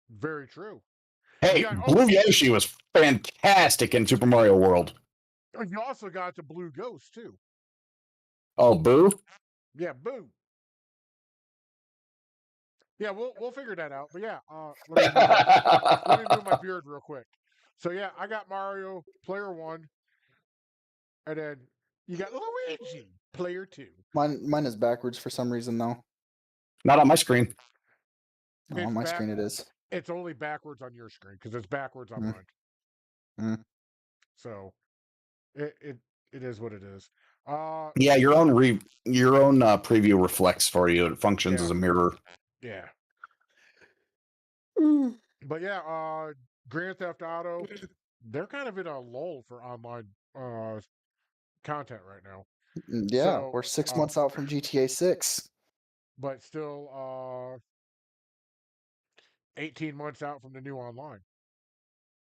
Very true. Hey, Blue Yoshi was fantastic in Super Mario World. You also got the Blue Ghost too. Oh, Boo? Yeah, Boo. Yeah, we'll figure that out. But yeah, let me move my beard real quick. So yeah, I got Mario Player 1, and then you got Luigi Player 2. Mine is backwards for some reason though. Not on my screen. Oh, on my screen it is. It's only backwards on your screen because it's backwards on mine. So it is what it is. Yeah, your own preview reflects for you. It functions as a mirror. Yeah. But yeah, Grand Theft Auto, they're kind of in a lull for online content right now. Yeah, So, we're 6 months out from GTA 6. But still 18 months out from the new online.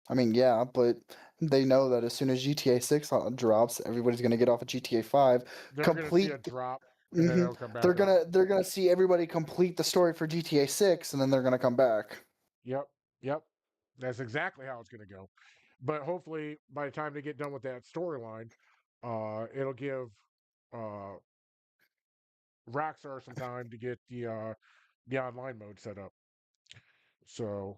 I mean, yeah, but they know that as soon as GTA 6 drops, everybody's going to get off of GTA 5. They're going to see a drop, and then it'll come back. They're gonna see everybody complete the story for GTA 6, and then they're gonna come back. Yep. That's exactly how it's going to go. But hopefully, by the time they get done with that storyline, it'll give Rockstar some time to get the online mode set up. So,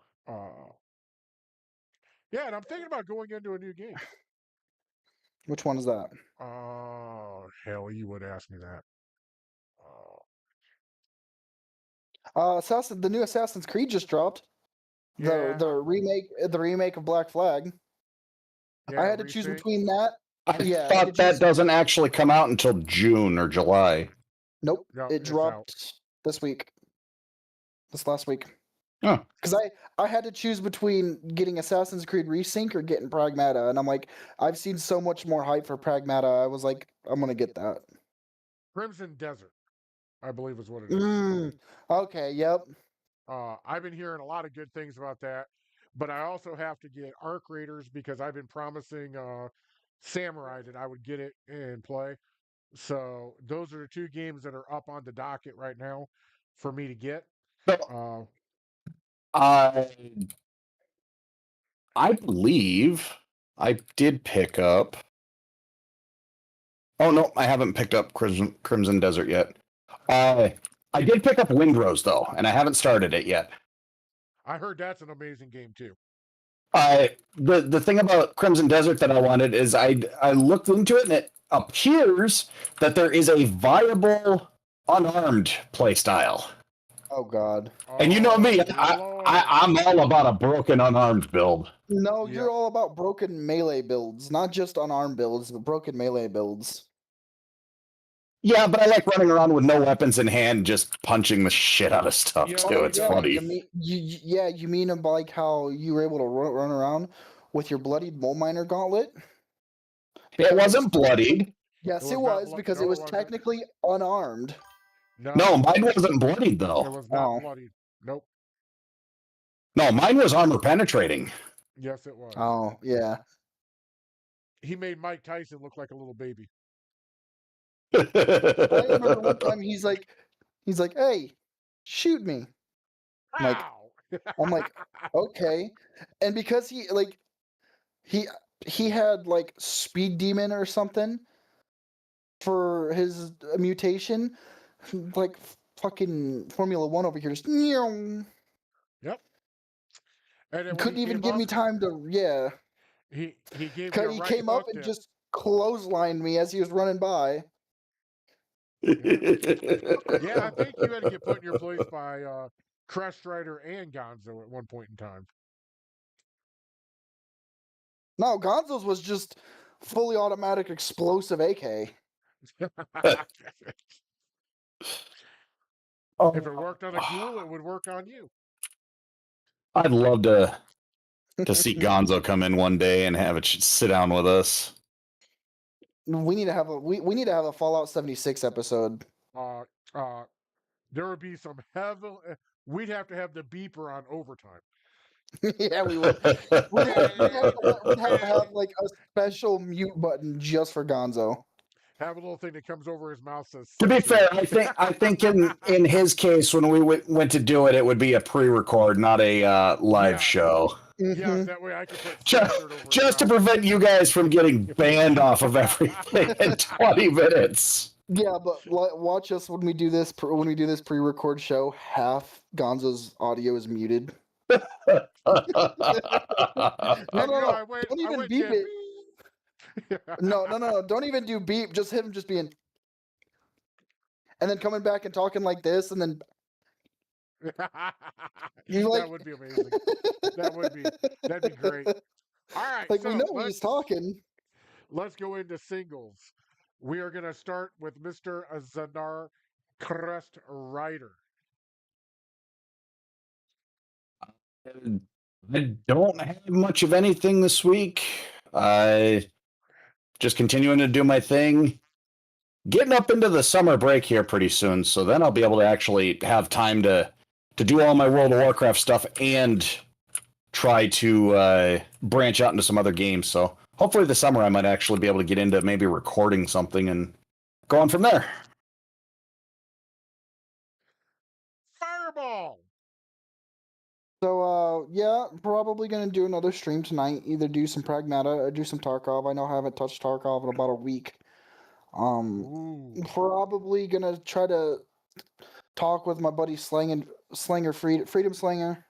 yeah, and I'm thinking about going into a new game. Which one is that? Oh, hell, you would ask me that. The new Assassin's Creed just dropped. The remake of Black Flag. Yeah, I had to choose between that. I thought that doesn't actually come out until June or July. Nope, No, it dropped this last week. Oh. Because I had to choose between getting Assassin's Creed Resync or getting Pragmata, and I'm like, I've seen so much more hype for Pragmata. I was like, I'm gonna get that. Crimson Desert, I believe is what it is. Okay, yep. I've been hearing a lot of good things about that, but I also have to get Arc Raiders because I've been promising Samurai that I would get it and play. So those are the two games that are up on the docket right now for me to get. I believe I did pick up. Oh no, I haven't picked up Crimson Desert yet. I did pick up Windrose though, and I haven't started it yet. I heard that's an amazing game too. The thing about Crimson Desert that I wanted is I looked into it, and it appears that there is a viable unarmed playstyle. Oh God. And you know me, Oh, Lord. I'm all about a broken unarmed build. No, Yep. you're all about broken melee builds, not just unarmed builds, but broken melee builds. Yeah, but I like running around with no weapons in hand, just punching the shit out of stuff Yeah, too. there you It's go. funny. You mean like how you were able to run around with your bloodied mole miner gauntlet? It wasn't bloodied. Yes, It it was not was because no, it it was wasn't. technically unarmed. No, No, mine wasn't bloodied it though. was not Oh. bloody. Nope. No, mine was armor penetrating. Yes, it was. Oh, yeah. He made Mike Tyson look like a little baby. I remember one time he's like, "Hey, shoot me." Like, Ow! I'm like, okay, and because he he had like speed demon or something for his mutation, like fucking Formula One over here just Yep. And then when he couldn't even came give up, me time to he gave you a He right came up hook. and just clotheslined me as he was running by. Yeah, I think you had to get put in your place by Crest Rider and Gonzo at one point in time. No, Gonzo's was just fully automatic explosive AK. If it worked on a ghoul, it would work on you. I'd love to see Gonzo come in one day and have it sit down with us. We need to have we need to have a Fallout 76 episode. Uh, there would be some heavy. We'd have to have the beeper on overtime. Yeah, we would. We'd have to have like a special mute button just for Gonzo. Have a little thing that comes over his mouth says. To be "Censor." fair, I think in his case, when we went to do it, it would be a pre-record, not a live Yeah. show. Yeah, Mhm. that way I could put Just, censored over his just to mouth. prevent you guys from getting banned off of everything in 20 minutes. Yeah, but watch us when we do this pre-record show. Half Gonzo's audio is muted. no, No, And, you know, no. I went. Don't I even went beep to- it. No. Don't even do beep. Just him just being, and then coming back and talking like this, and then you're like, that would be amazing. That'd be great. All right, like so we know he's talking. let's go into singles. We are going to start with Mr. Zanar Crest Rider. I don't have much of anything this week. I just continuing to do my thing. Getting up into the summer break here pretty soon, so then I'll be able to actually have time to do all my World of Warcraft stuff and try to branch out into some other games. So hopefully this summer I might actually be able to get into maybe recording something and go on from there. Fireball. So yeah, probably gonna do another stream tonight. Either do some Pragnata or do some Tarkov. I know I haven't touched Tarkov in about a week. Ooh. Probably gonna try to talk with my buddy Freedom Slanger.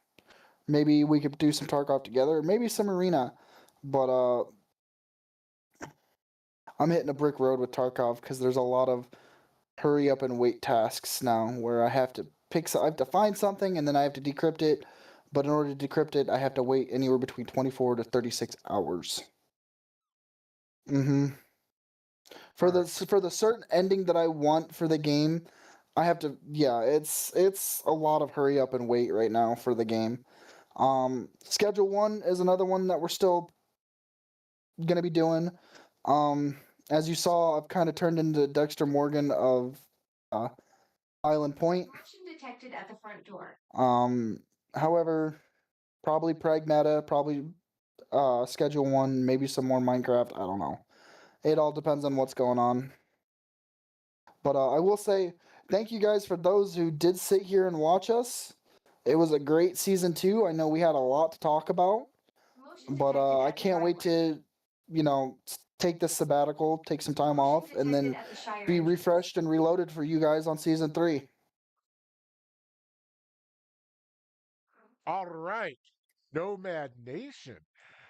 Maybe we could do some Tarkov together, maybe some Arena. But I'm hitting a brick road with Tarkov because there's a lot of hurry up and wait tasks now where I have to I have to find something and then I have to decrypt it. But in order to decrypt it, I have to wait anywhere between 24 to 36 hours. Mm-hmm. For the certain ending that I want for the game, I have to it's a lot of hurry up and wait right now for the game. Schedule 1 is another one that we're still gonna be doing. As you saw, I've kind of turned into Dexter Morgan of Island Point. Action detected at the front door. However, probably Pragnata, probably Schedule 1, maybe some more Minecraft. I don't know. It all depends on what's going on. But I will say thank you guys for those who did sit here and watch us. It was a great season 2. I know we had a lot to talk about, Motion but detected I at the can't wait driveway. to, take this sabbatical, take some time Motion off, and then detected at the Shire be entrance. refreshed and reloaded for you guys on season 3. All right, Nomad Nation.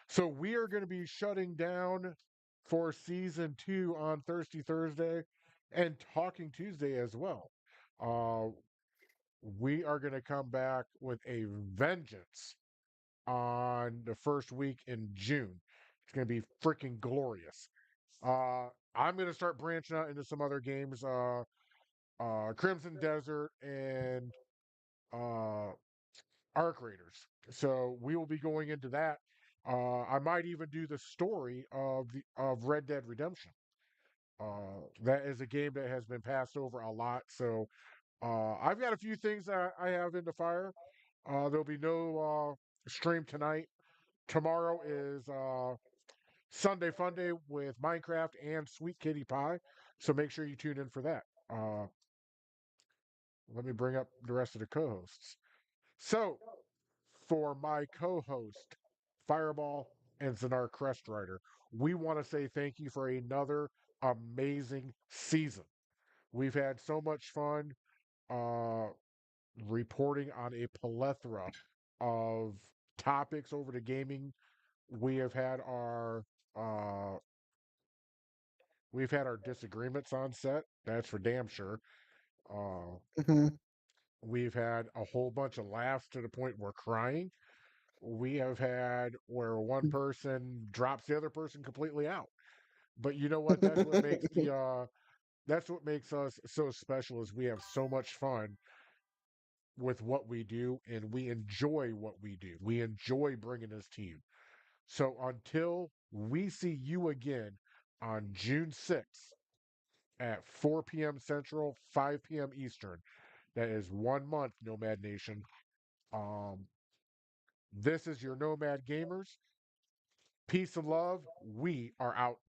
So we are going to be shutting down for season 2 on Thirsty Thursday and Talking Tuesday as well. Uh, we are going to come back with a vengeance on the first week in June. It's going to be freaking glorious. I'm going to start branching out into some other games, Crimson Desert and uh, Arc Raiders. So we will be going into that. I might even do the story of Red Dead Redemption. That is a game that has been passed over a lot. So I've got a few things that I have in the fire. There'll be no stream tonight. Tomorrow is Sunday Fun Day with Minecraft and Sweet Kitty Pie. So make sure you tune in for that. Let me bring up the rest of the co hosts. So, for my co host, Fireball and Zanar Crestwriter, we want to say thank you for another amazing season. We've had so much fun uh, reporting on a plethora of topics over the gaming. We have had our uh, we've had our disagreements on set. That's for damn sure. Uh, Mhm. we've had a whole bunch of laughs to the point we're crying. We have had where one person drops the other person completely out. But you know what? That's what makes us so special is we have so much fun with what we do and we enjoy what we do. We enjoy bringing this to you. So until we see you again on June 6th at 4 p.m. Central, 5 p.m. Eastern, that is 1 month, Nomad Nation. Um, this is your Nomad Gamers. Peace and love. We are out.